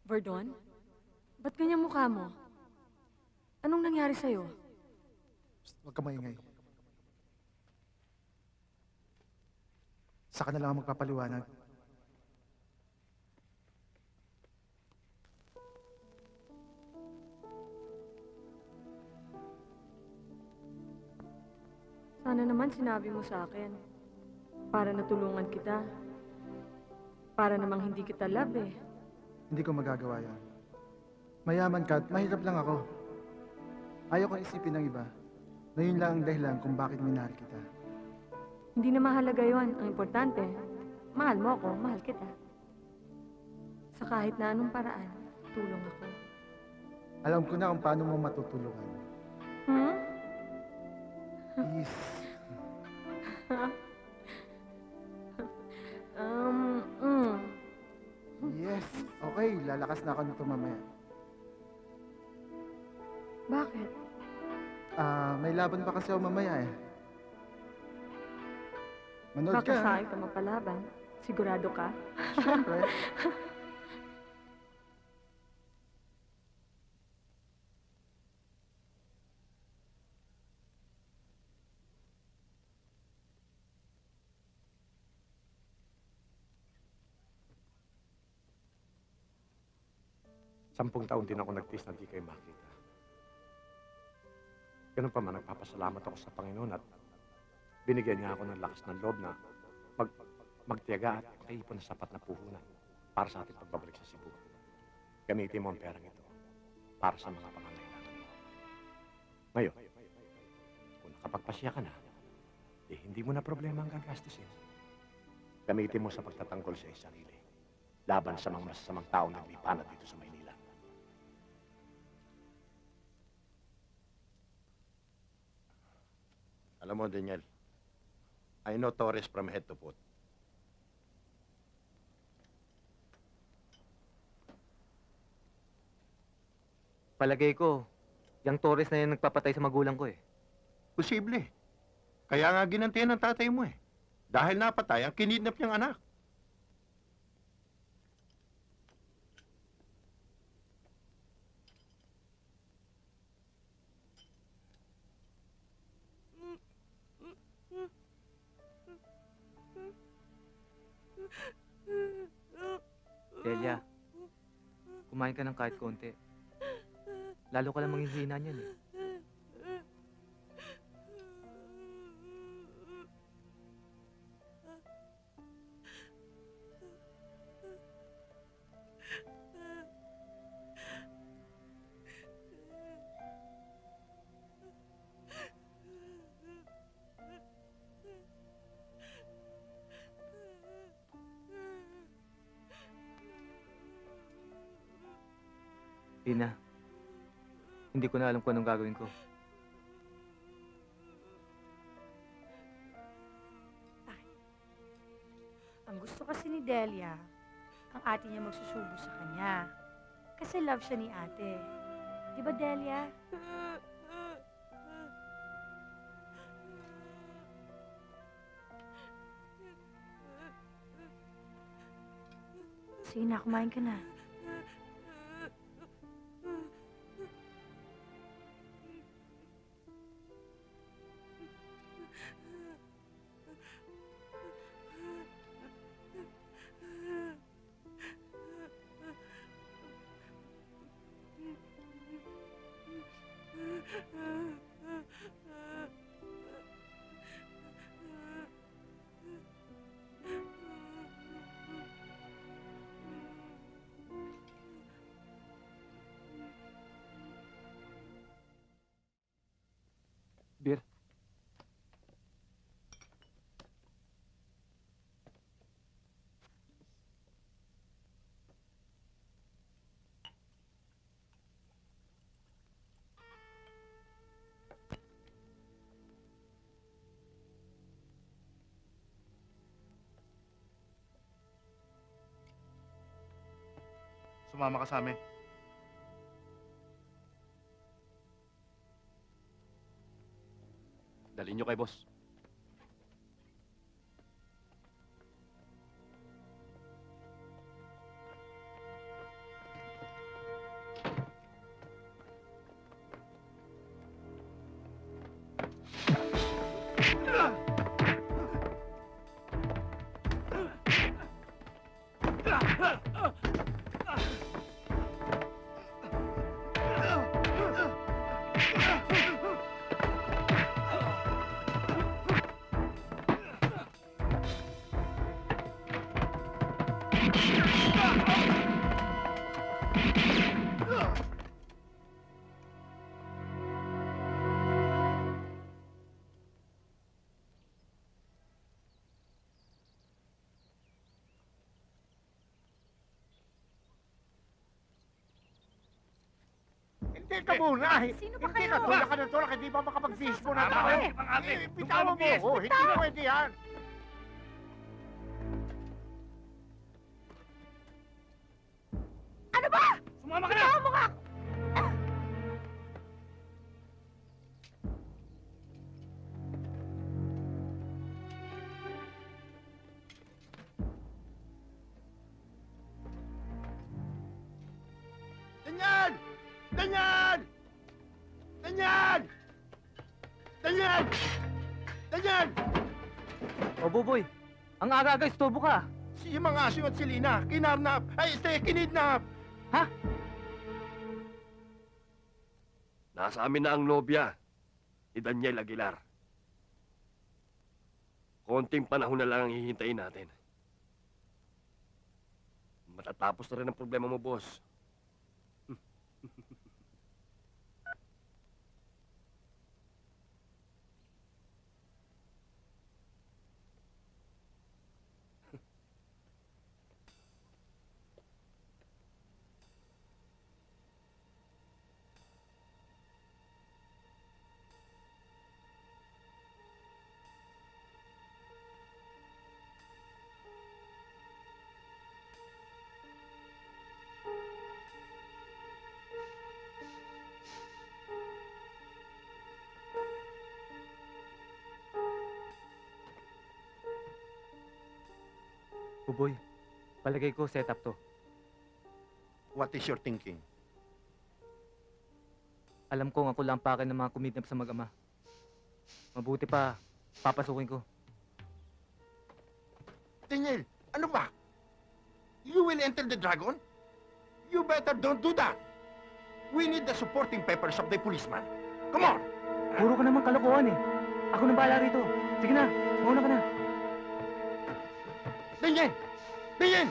Verdon? Ba't ganyan mukha mo? Anong nangyari sa'yo? Huwag ka maingay. Saka na lang ako magpapaliwanag. Sana naman sinabi mo sa akin. Para natulungan kita. Para namang hindi kita love eh. Hindi ko magagawa yan. Mayaman ka at mahirap lang ako. Ayaw kong isipin ng iba na yun lang ang dahilan kung bakit minahal kita. Hindi na mahalaga yon. Ang importante, mahal mo ako, mahal kita. Sa kahit na anong paraan, tulong ako. Alam ko na kung paano mo matutulungan. Hmm? Please. Yes. Okay, lalakas na ako nito mamaya. Bakit? May laban pa kasi ako mamaya eh. Manood Baka ka. sa akin ka mapalaban. Sigurado ka? Siyempre. Sampung taon din ako nagtiis na di kayo makita. Ganun pa man, nagpapasalamat ako sa Panginoon at binigyan niya ako ng lakas ng loob na magtiyaga at makaipon ng sapat na puhunan para sa ating pagbabalik sa Cebu. Gamitin mo ang perang ito para sa mga pangangailangan mo. Ngayon, kung nakapagpasya ka na, hindi mo na problema ang gagastusin. Gamitin mo sa pagtatanggol sa iyong sarili laban sa mga masasamang tao na naglipanad dito sa Maynila. Alam mo, Daniel, I know Torres from head to foot. Palagay ko, yung Torres na yan nagpapatay sa magulang ko eh. Posible. Kaya nga ginantihan ng tatay mo eh. Dahil napatay ang kinidnap niyang anak. Delia, kumain ka ng kahit konti. Lalo ka lang manghihina niyan eh. Tina, hindi ko na alam kung anong gagawin ko. Ang gusto kasi ni Delia, ang ate niya magsusubo sa kanya. Kasi love siya ni ate. Di ba, Delia? Sige na, kumain ka na. Beer. Sumama ka sa amin. Dalhin nyo kay boss. Hindi ka muna. Sino ba Hindi kayo? ka tulak ka ng tulak. Hindi ba makapag-fish mo na Tama tayo? ka, ibang ate. Bitawan mo ako. Hindi pwede yan. Ano ba? Sumama ka na! Bitawan mo nga! Daniel! Daniel! Daniel! Daniel! Daniel! O Buboy, ang aga-aga istorbo ka. Si mga aso at si Lina, kinarnap. Ay, kinidnap. Nasa amin na ang nobya ni Daniel Aguilar. Konting panahon na lang ang hihintayin natin. Matatapos na rin ang problema mo, boss. Buboy, palagay ko set up to. What is your thinking? Alam kong ako lang pake ng mga kumidnap sa mag-ama. Mabuti pa, papasukin ko. Daniel, ano ba? You will enter the dragon? You better don't do that. We need the supporting papers of the policeman. Come on! Puro ka naman kalokohan eh. Ako nang bahala rito. Sige na, mauna ka na. Daniel! Daniel!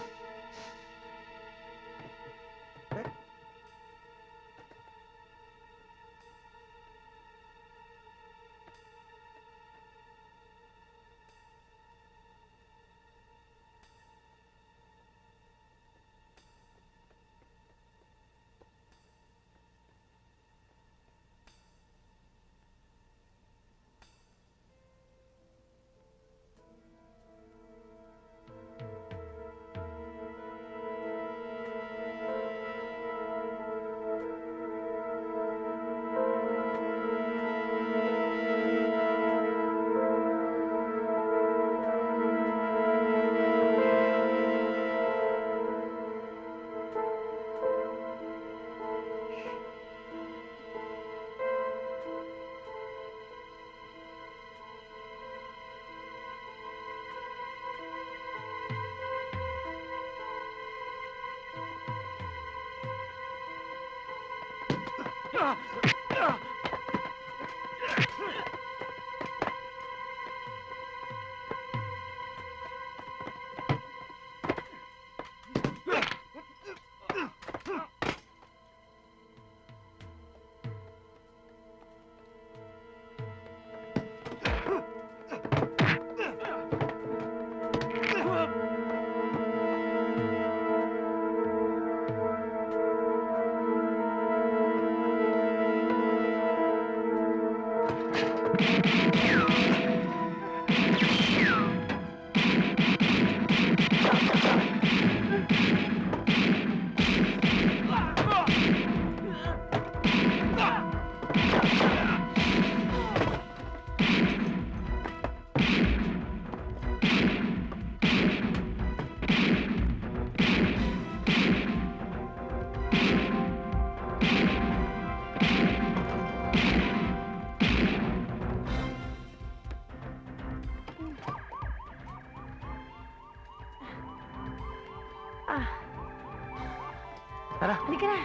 Tara. Halika na.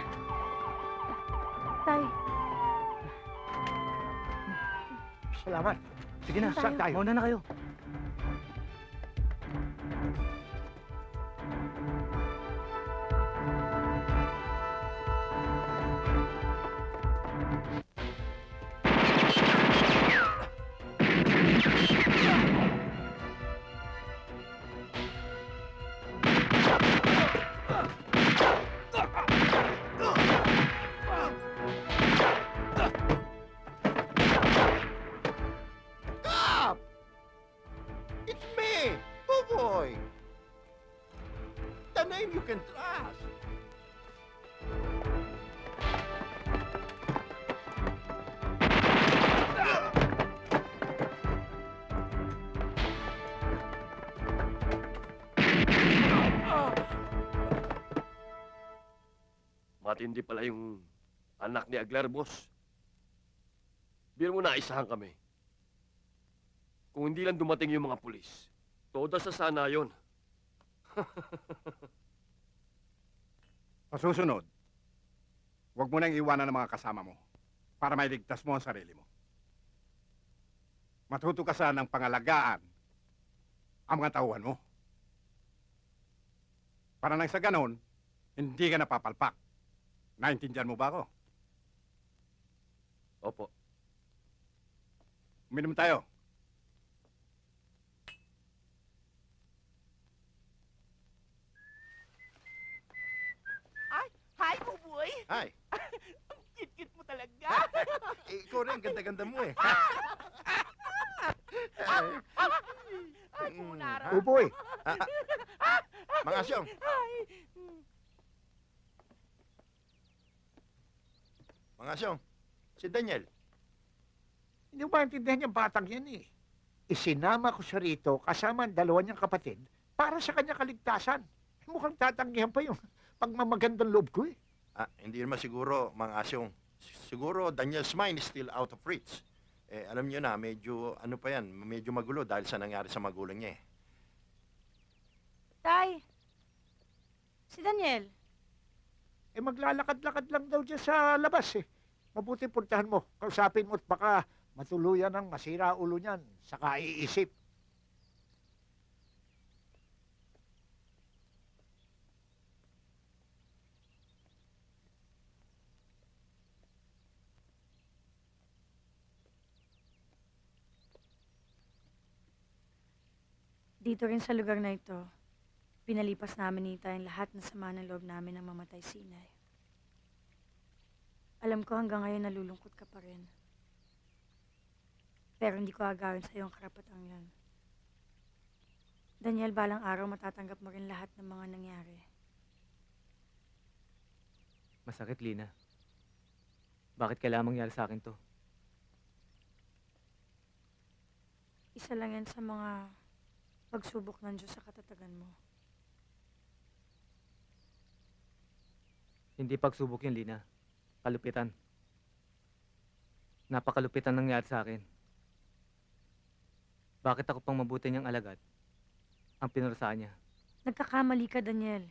Tay. Salamat. Sige na, Saan tayo? mauna na kayo. Stop! It's me, Buboy. The name you can trust. Matindi pala yung anak ni Aglar, boss. Biro mo na isahan kami. Kung hindi lang dumating yung mga pulis, toda sa sana yun. Sa susunod, huwag mo nang iwanan ng mga kasama mo para mailigtas mo ang sarili mo. Matuto ka sa ng pangalagaan ang mga tauhan mo. Para nang sa ganon, hindi ka napapalpak. Naintindihan mo ba ako? Opo. Uminom tayo. Hi, Buboy! Hi. Ang cute-cute mo talaga! Ikaw rin, ganda-ganda mo eh. Ay, pumunara! Buboy! Mga asyong. Mga asyong, si Daniel. Hindi mo maintindihan yung batang yan eh. Isinama ko siya rito kasama ang dalawa niyang kapatid Para sa kanya kaligtasan. Mukhang tatanggihan pa yung pagmamagandang loob ko eh. Hindi naman siguro, Mang Asyong. Siguro Daniel's mind is still out of reach. Alam niyo na, medyo, ano pa yan, medyo magulo dahil sa nangyari sa magulang niya eh. Tay! Si Daniel. Maglalakad-lakad lang daw dyan sa labas eh. Mabuti puntahan mo, kausapin mo at baka matuluyan ng masira ulo niyan sa kaiisip. Dito rin sa lugar na ito, pinalipas namin ni Itay ang lahat ng sama ng loob namin ng mamatay si Inay. Alam ko hanggang ngayon nalulungkot ka pa rin. Pero hindi ko agawin sa iyong karapatang yun. Daniel, balang araw matatanggap mo rin lahat ng mga nangyari. Masakit, Lina. Bakit kailangan mangyari sa akin to? Isa lang yan sa mga pagsubok ng Diyos sa katatagan mo. Hindi pagsubok yun, Lina. Kalupitan. Napakalupitan nangyari sa akin. Bakit ako pang mabuti niyang alagad ang pinurasaan niya? Nagkakamali ka, Daniel.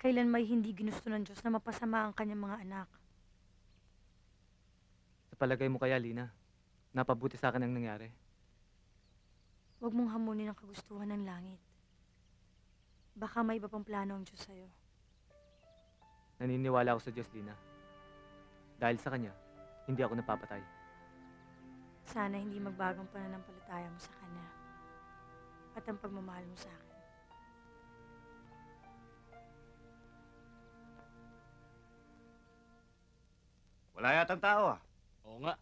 Kailan may hindi ginusto ng Diyos na mapasama ang kanyang mga anak? Sa palagay mo kaya, Lina, napabuti sa akin ang nangyari? Huwag mong hamunin ang kagustuhan ng langit. Baka may iba pang plano ang Diyos sa'yo. Naniniwala ako sa Diyos, Lina. Dahil sa Kanya, hindi ako napapatay. Sana hindi magbagong pananampalataya mo sa Kanya at ang pagmamahal mo sa akin. Wala yatang tao ah. Oo nga.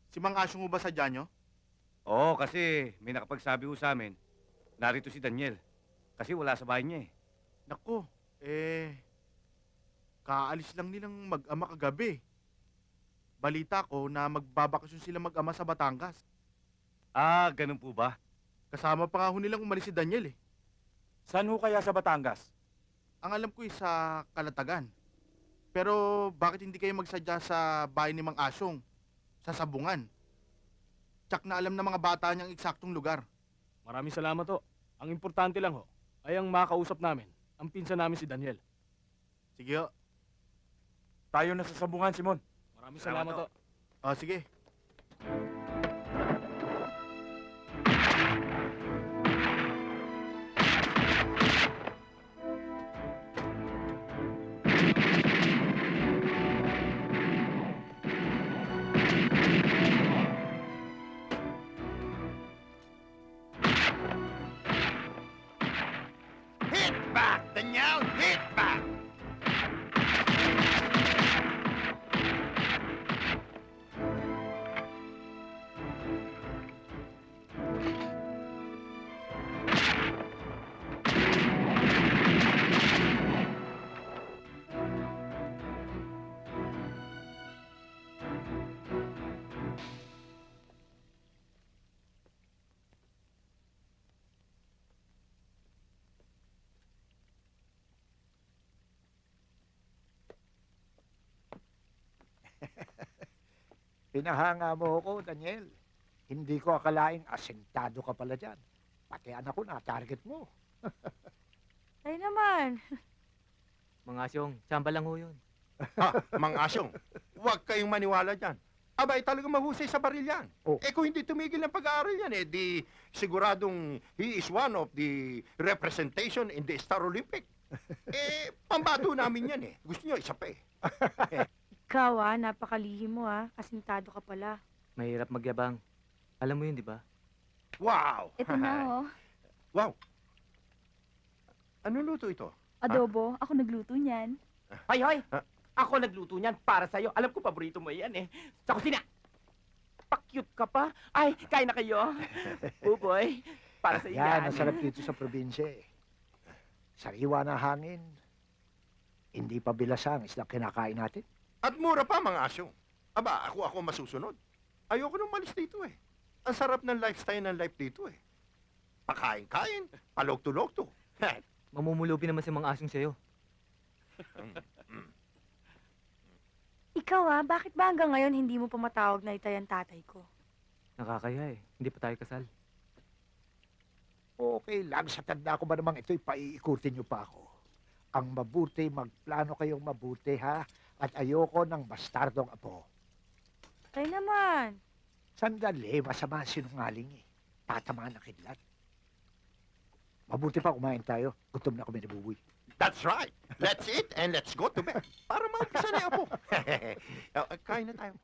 Si Mang Asyong mo ba sadya nyo? Oo, kasi may nakapagsabi ho sa amin, narito si Daniel. Kasi wala sa bahay niya eh. Naku, kaalis lang nilang mag-ama kagabi. Balita ko na magbabakasyon sila mag-ama sa Batangas. Ganun po ba? Kasama pa nga ho nilang umalis si Daniel eh. Saan ho kaya sa Batangas? Ang alam ko sa Kalatagan. Pero bakit hindi kayo magsadya sa bahay ni Mang Asyong? Sa Sabungan. Tsak na alam ng mga bata niyang eksaktong lugar. Maraming salamat ho. Ang importante lang ho, ay ang makausap namin, ang pinsan namin si Daniel. Sige ho. Tayo na sa Sabungan, Simon. Maraming salamat ho. Sige. Hit back, Daniel! Hit back! Pinahanga mo ako, Daniel. Hindi ko akalaing asentado ka pala dyan. Pati anak ko na, target mo. Ay naman. Mga Asyong, tsamba lang ho yun. Mang Asyong, huwag kayong maniwala dyan. Abay, talagang mahusay sa baril yan. Kung hindi tumigil ng pag-aaral yan, di siguradong he is one of the representation in the Star Olympic. Pambato namin yan Gusto nyo, isa pa Ikaw napakalihim mo Asintado ka pala. Mahirap magyabang. Alam mo yun, di ba? Wow! Ito na Wow! Ano luto ito? Adobo. Ako nagluto niyan. Hoy, hoy! Ako nagluto niyan para sa'yo. Alam ko, paborito mo yan Sa kusina! Pa-cute ka pa. Ay, kain na kayo. Buboy, para sa Yan, masarap dito sa probinsya Sariwa na hangin. Hindi pa bilasang isda kinakain natin. At mura pa, mga Asyong. Aba, ako masusunod. Ayoko nang malis dito Ang sarap ng lifestyle ng life dito Pakain-kain, palog-tulog-to. Mamumulubi naman si Mang Asyong sa'yo. Ikaw bakit ba hanggang ngayon hindi mo pa matawag na itay ang tatay ko? Nakakaya Hindi pa tayo kasal. Okay lang, sa tanda ko ba namang ito'y paiikutin niyo pa ako. Ang mabuti, magplano kayong mabuti, ha? At ayoko ng bastardong apo. Tay naman. Sandali, masama ang sinungaling Tatamaan ang kidlat. Mabuti pa kumain tayo. Gutom na kami ni Buboy. That's right. Let's eat and let's go to bed. Para maumpisa na po. Kain na tayo.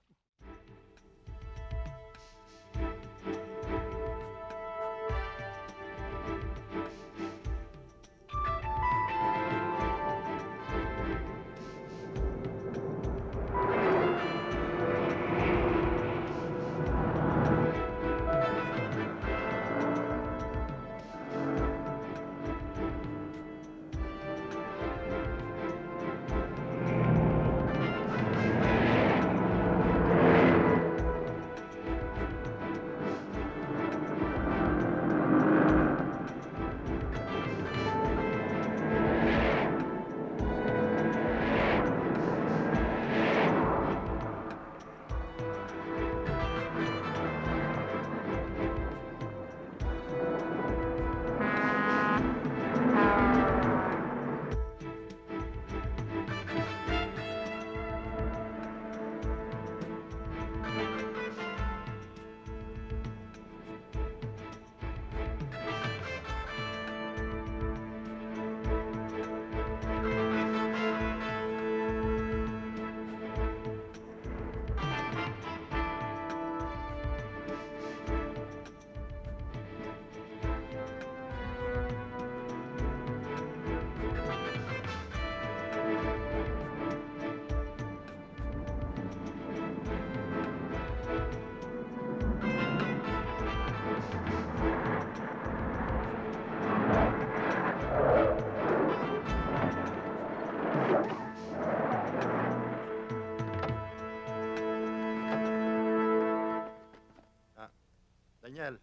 Daniel,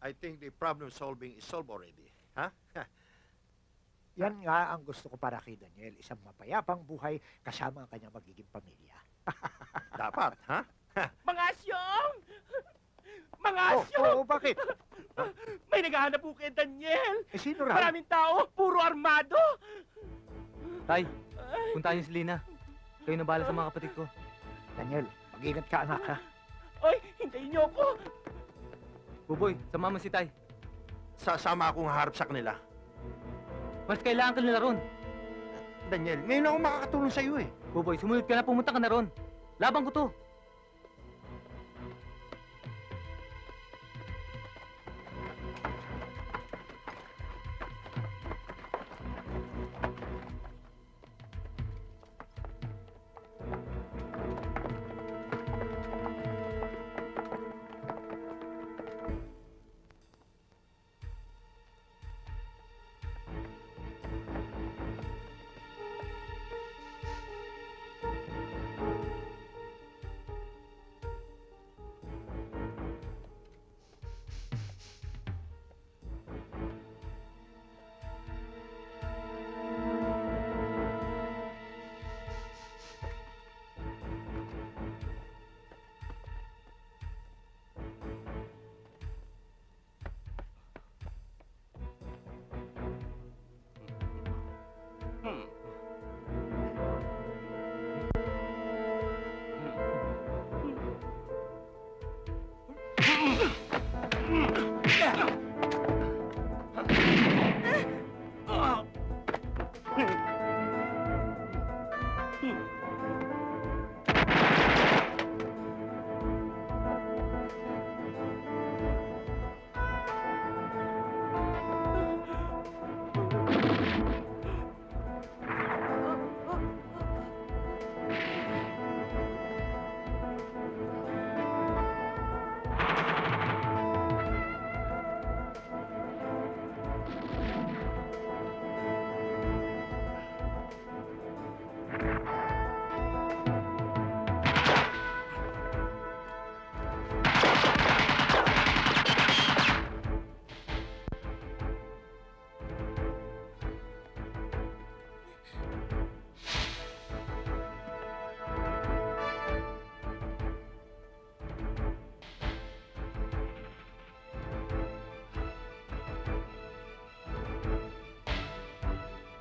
I think the problem solving is solved already. Ha? Yan nga ang gusto ko para kay Daniel. Isang mapayapang buhay kasama ang kanyang magiging pamilya. Dapat, ha? Mga asyong! Mga asyong! Bakit? May naghahanap po kay Daniel. Sino raw? Maraming tao, puro armado. Tay, puntahan niyo si Lina. Kayo na bahala sa mga kapatid ko. Daniel, mag-ingat ka anak, ha? Oy, hintayin niyo ako. Buboy, sama mo si Tay. Sasama akong harap sa kanila. Mas kailangan ka nila ron. Daniel, ngayon ako makakatulong sa iyo Buboy, sumunod ka na, pumunta ka na ron. Laban ko to.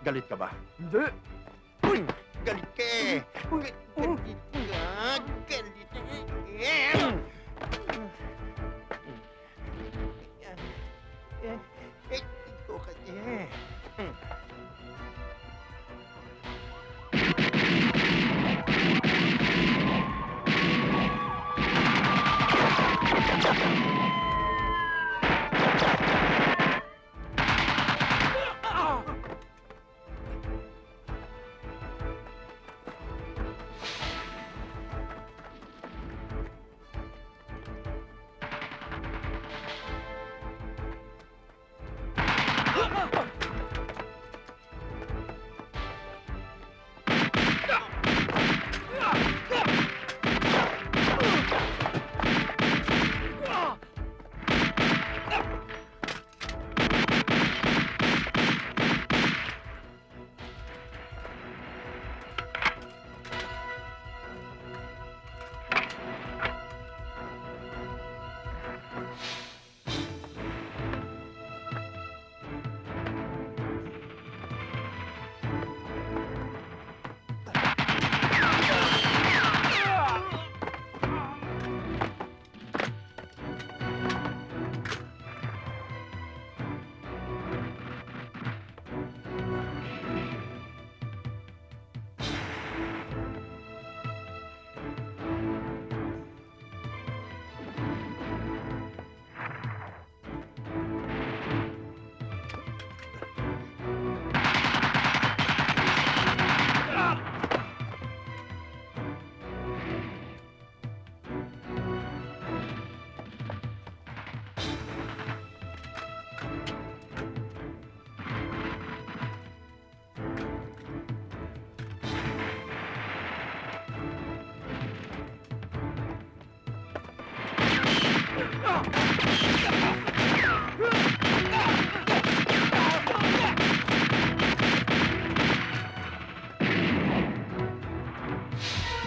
Galit ka ba? Hindi. Galit ka eh. Galit ka. Galit ka. Ito ka eh.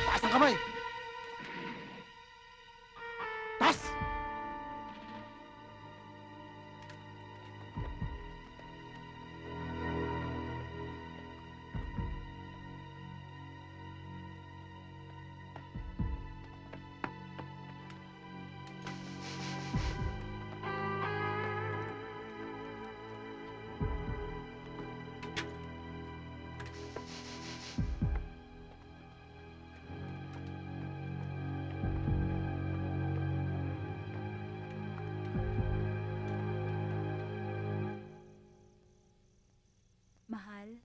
Taas ang kamay! Taas! Mahal,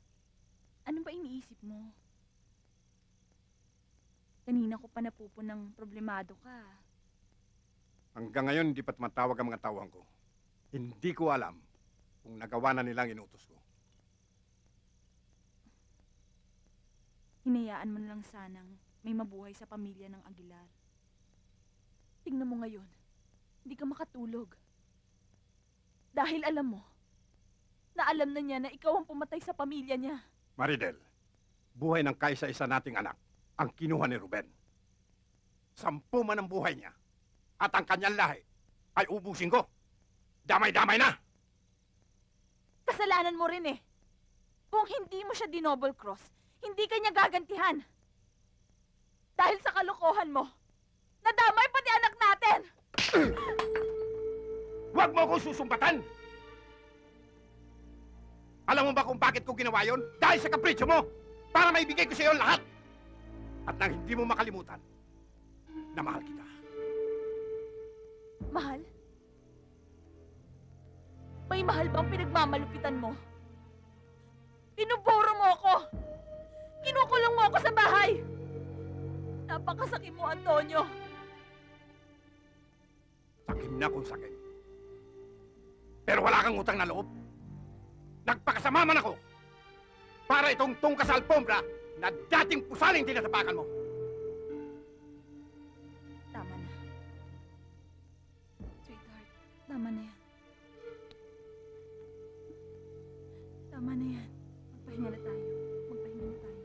ano ba iniisip mo? Kanina ko pa napupunang problemado ka. Hanggang ngayon, hindi pa tumatawag ang mga tawang ko. Hindi ko alam kung nagawa na nilang inutos ko. Hinayaan mo na lang sanang may mabuhay sa pamilya ng Aguilar. Tingnan mo ngayon, hindi ka makatulog. Dahil alam mo, na alam na niya na ikaw ang pumatay sa pamilya niya. Maridel, buhay ng kaisa-isa nating anak ang kinuha ni Ruben. 10 man ang buhay niya at ang kanyang lahi ay ubusin ko. Damay-damay na! Kasalanan mo rin eh. Kung hindi mo siya dinoble cross, hindi ka niya gagantihan. Dahil sa kalokohan mo, nadamay pati anak natin! Huwag mo akong susumbatan! Alam mo ba kung bakit ko ginawa yon? Dahil sa kapritsyo mo! Para maibigay ko sa iyo lahat! At nang hindi mo makalimutan na mahal kita. Mahal? May mahal bang pinagmamalupitan mo? Pinuburo mo ako! Kinukulong mo ako sa bahay! Napakasakim mo, Antonio! Sakim na kung sakim. Pero wala kang utang na loob. Nagpakasama man ako para itong tungka sa alpombra na dating pusaling tinatapakan mo. Tama na. Sweetheart, tama na yan. Tama na yan. Magpahinga na tayo. Magpahinga na tayo.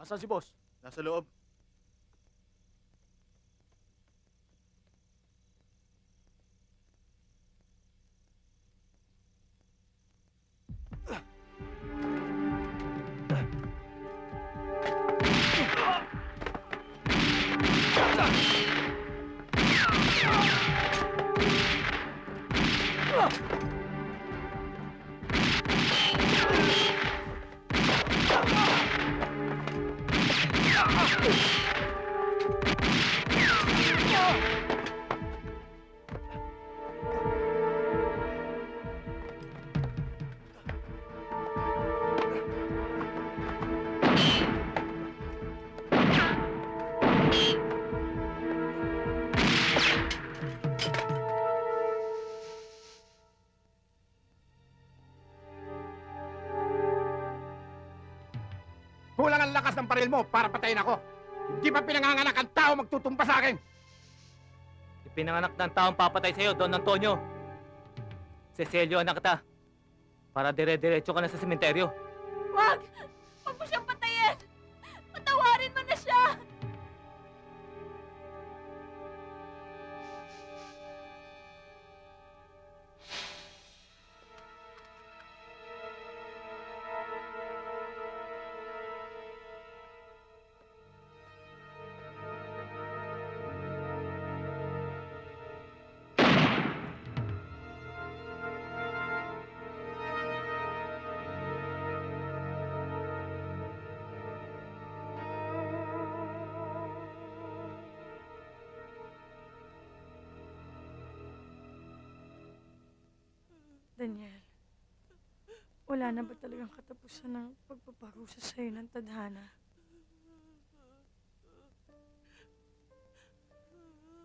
Nasaan si boss? Nasa loob. Kulang ang lakas ng baril mo para patayin ako. Hindi pa pinanganganak ang tao magtutumpa sa akin. Ipinanganak ng taong papatay sa'yo, Don Antonio. Cecilio, anak kita. Para dire-diretso ka na sa sementeryo. Wag! Wag mo siyang patayin! Patawarin mo na siya! Daniel, wala na ba talagang katapusan ng pagpaparusa sa'yo ng tadhana?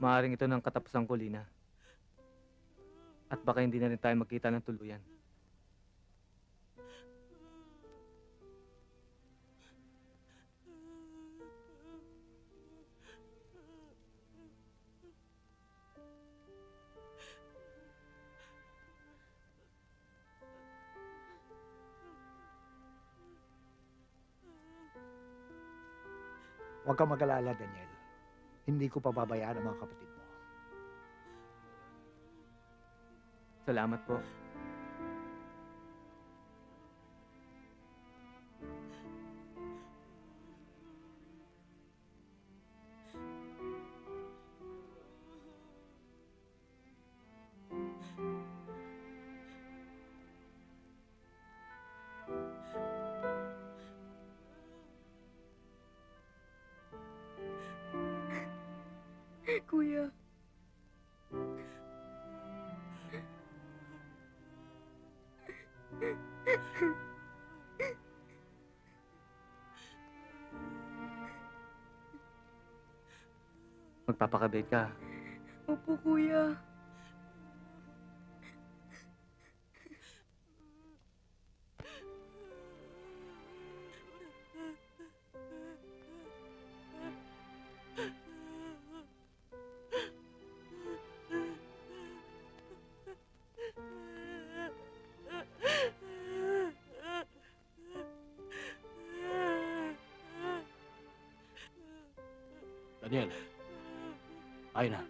Maaring ito ng katapusan ko, Lina. At baka hindi na rin tayo magkita ng tuluyan. Huwag kang mag-alala, Daniel. Hindi ko pababayaan ang mga kapatid mo. Salamat po. Kuya. Magpapakabait ka. Opo, kuya. Daniel, ayun na.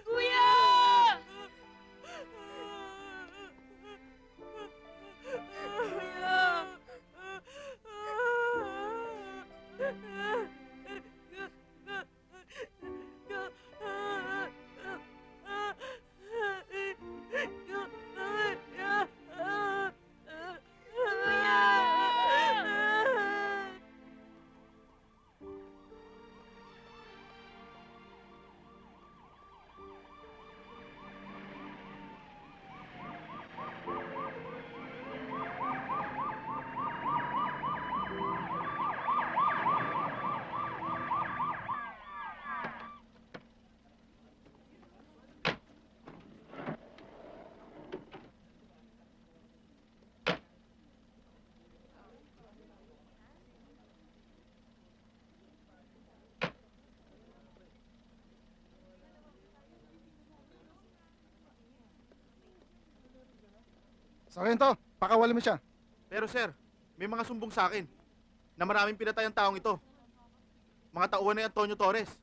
Kuya! Sargento, pakawala mo siya. Pero sir, may mga sumbong sa akin na maraming pinatay ang taong ito. Mga tauhan ni Antonio Torres.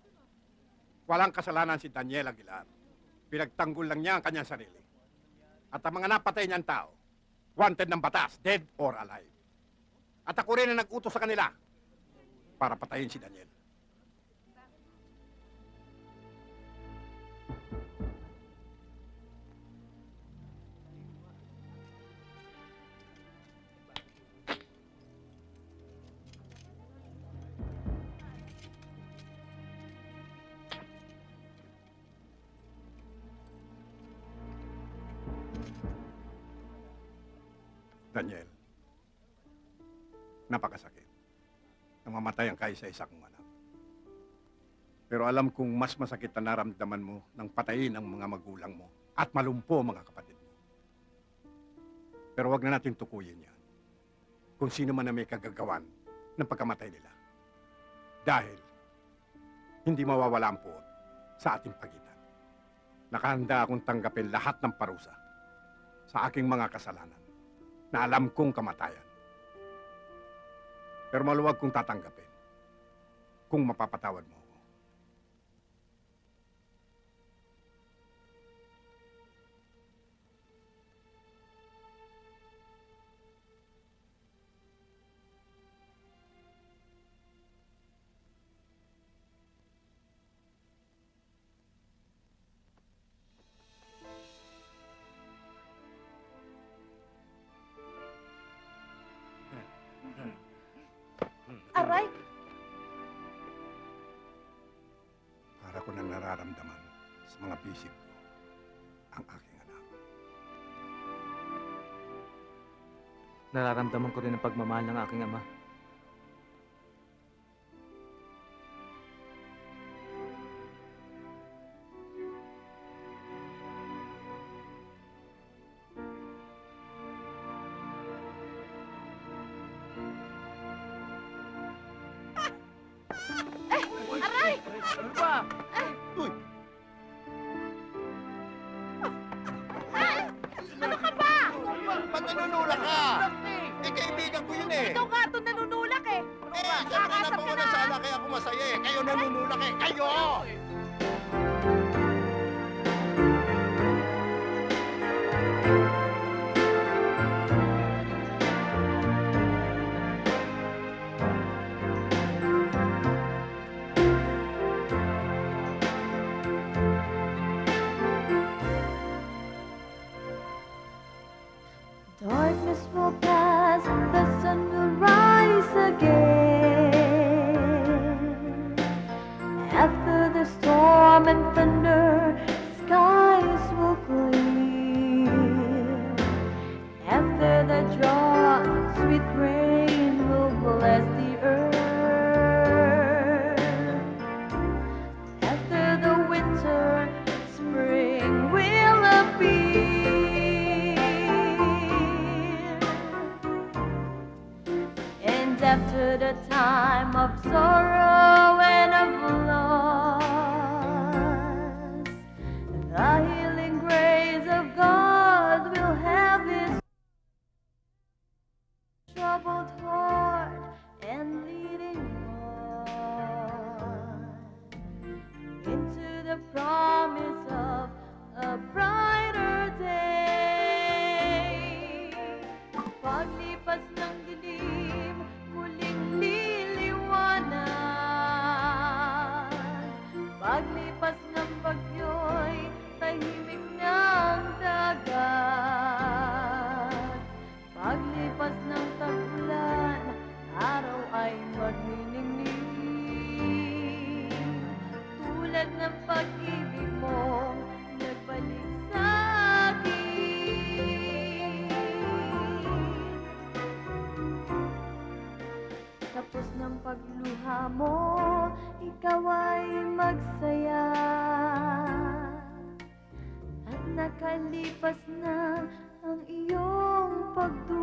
Walang kasalanan si Daniel Aguilar. Pinagtanggol lang niya ang kanyang sarili. At ang mga napatay niyang tao, wanted ng batas, dead or alive. At ako rin ang nag-utos sa kanila para patayin si Daniel. Daniel, napakasakit. Namamatay ang kaisa-isa kong anak. Pero alam kong mas masakit na naramdaman mo nang patayin ang mga magulang mo at malumpo ang mga kapatid mo. Pero wag na natin tukuyin yan kung sino man na may kagagawan ng pagkamatay nila. Dahil hindi mawawala ang puot sa ating pagitan. Nakahanda akong tanggapin lahat ng parusa sa aking mga kasalanan na alam kong kamatayan. Pero maluwag kong tatanggapin kung mapapatawad mo ako. Aray! Para ko nang nararamdaman sa mga bisig ko ang aking anak. Nararamdaman ko rin ang pagmamahal ng aking ama. Aray! Ano ba? Uy! Ano ka ba? Ba't nanunulak ka? Eh, kaibigan ko yun eh. Ikaw nga ito nanunulak eh. Siyempre na po na sala kaya ako masaya eh. Kayo nanunulak eh. Kayo! Darkness will pass, the sun will rise again. After the storm and thunder, skies will clear. After the drought, sweet rain will bless the earth. After the winter, spring will appear. And after the time of sorrow and of loss, the healing grace of God will have His troubled heart and leading on into the promise of a brighter day. Paglipas ng dilim, muling liliwanag. Paglipas ng bagyo'y tahimik ng dagat. Paglipas ng tag-ulan, araw ay magniningning. Tulad ng pag-ibig mo, nagbalik sa akin. Tapos ng pagluha mo, ikaw ay magsaya. At nakalipas na ang iyong pagduda.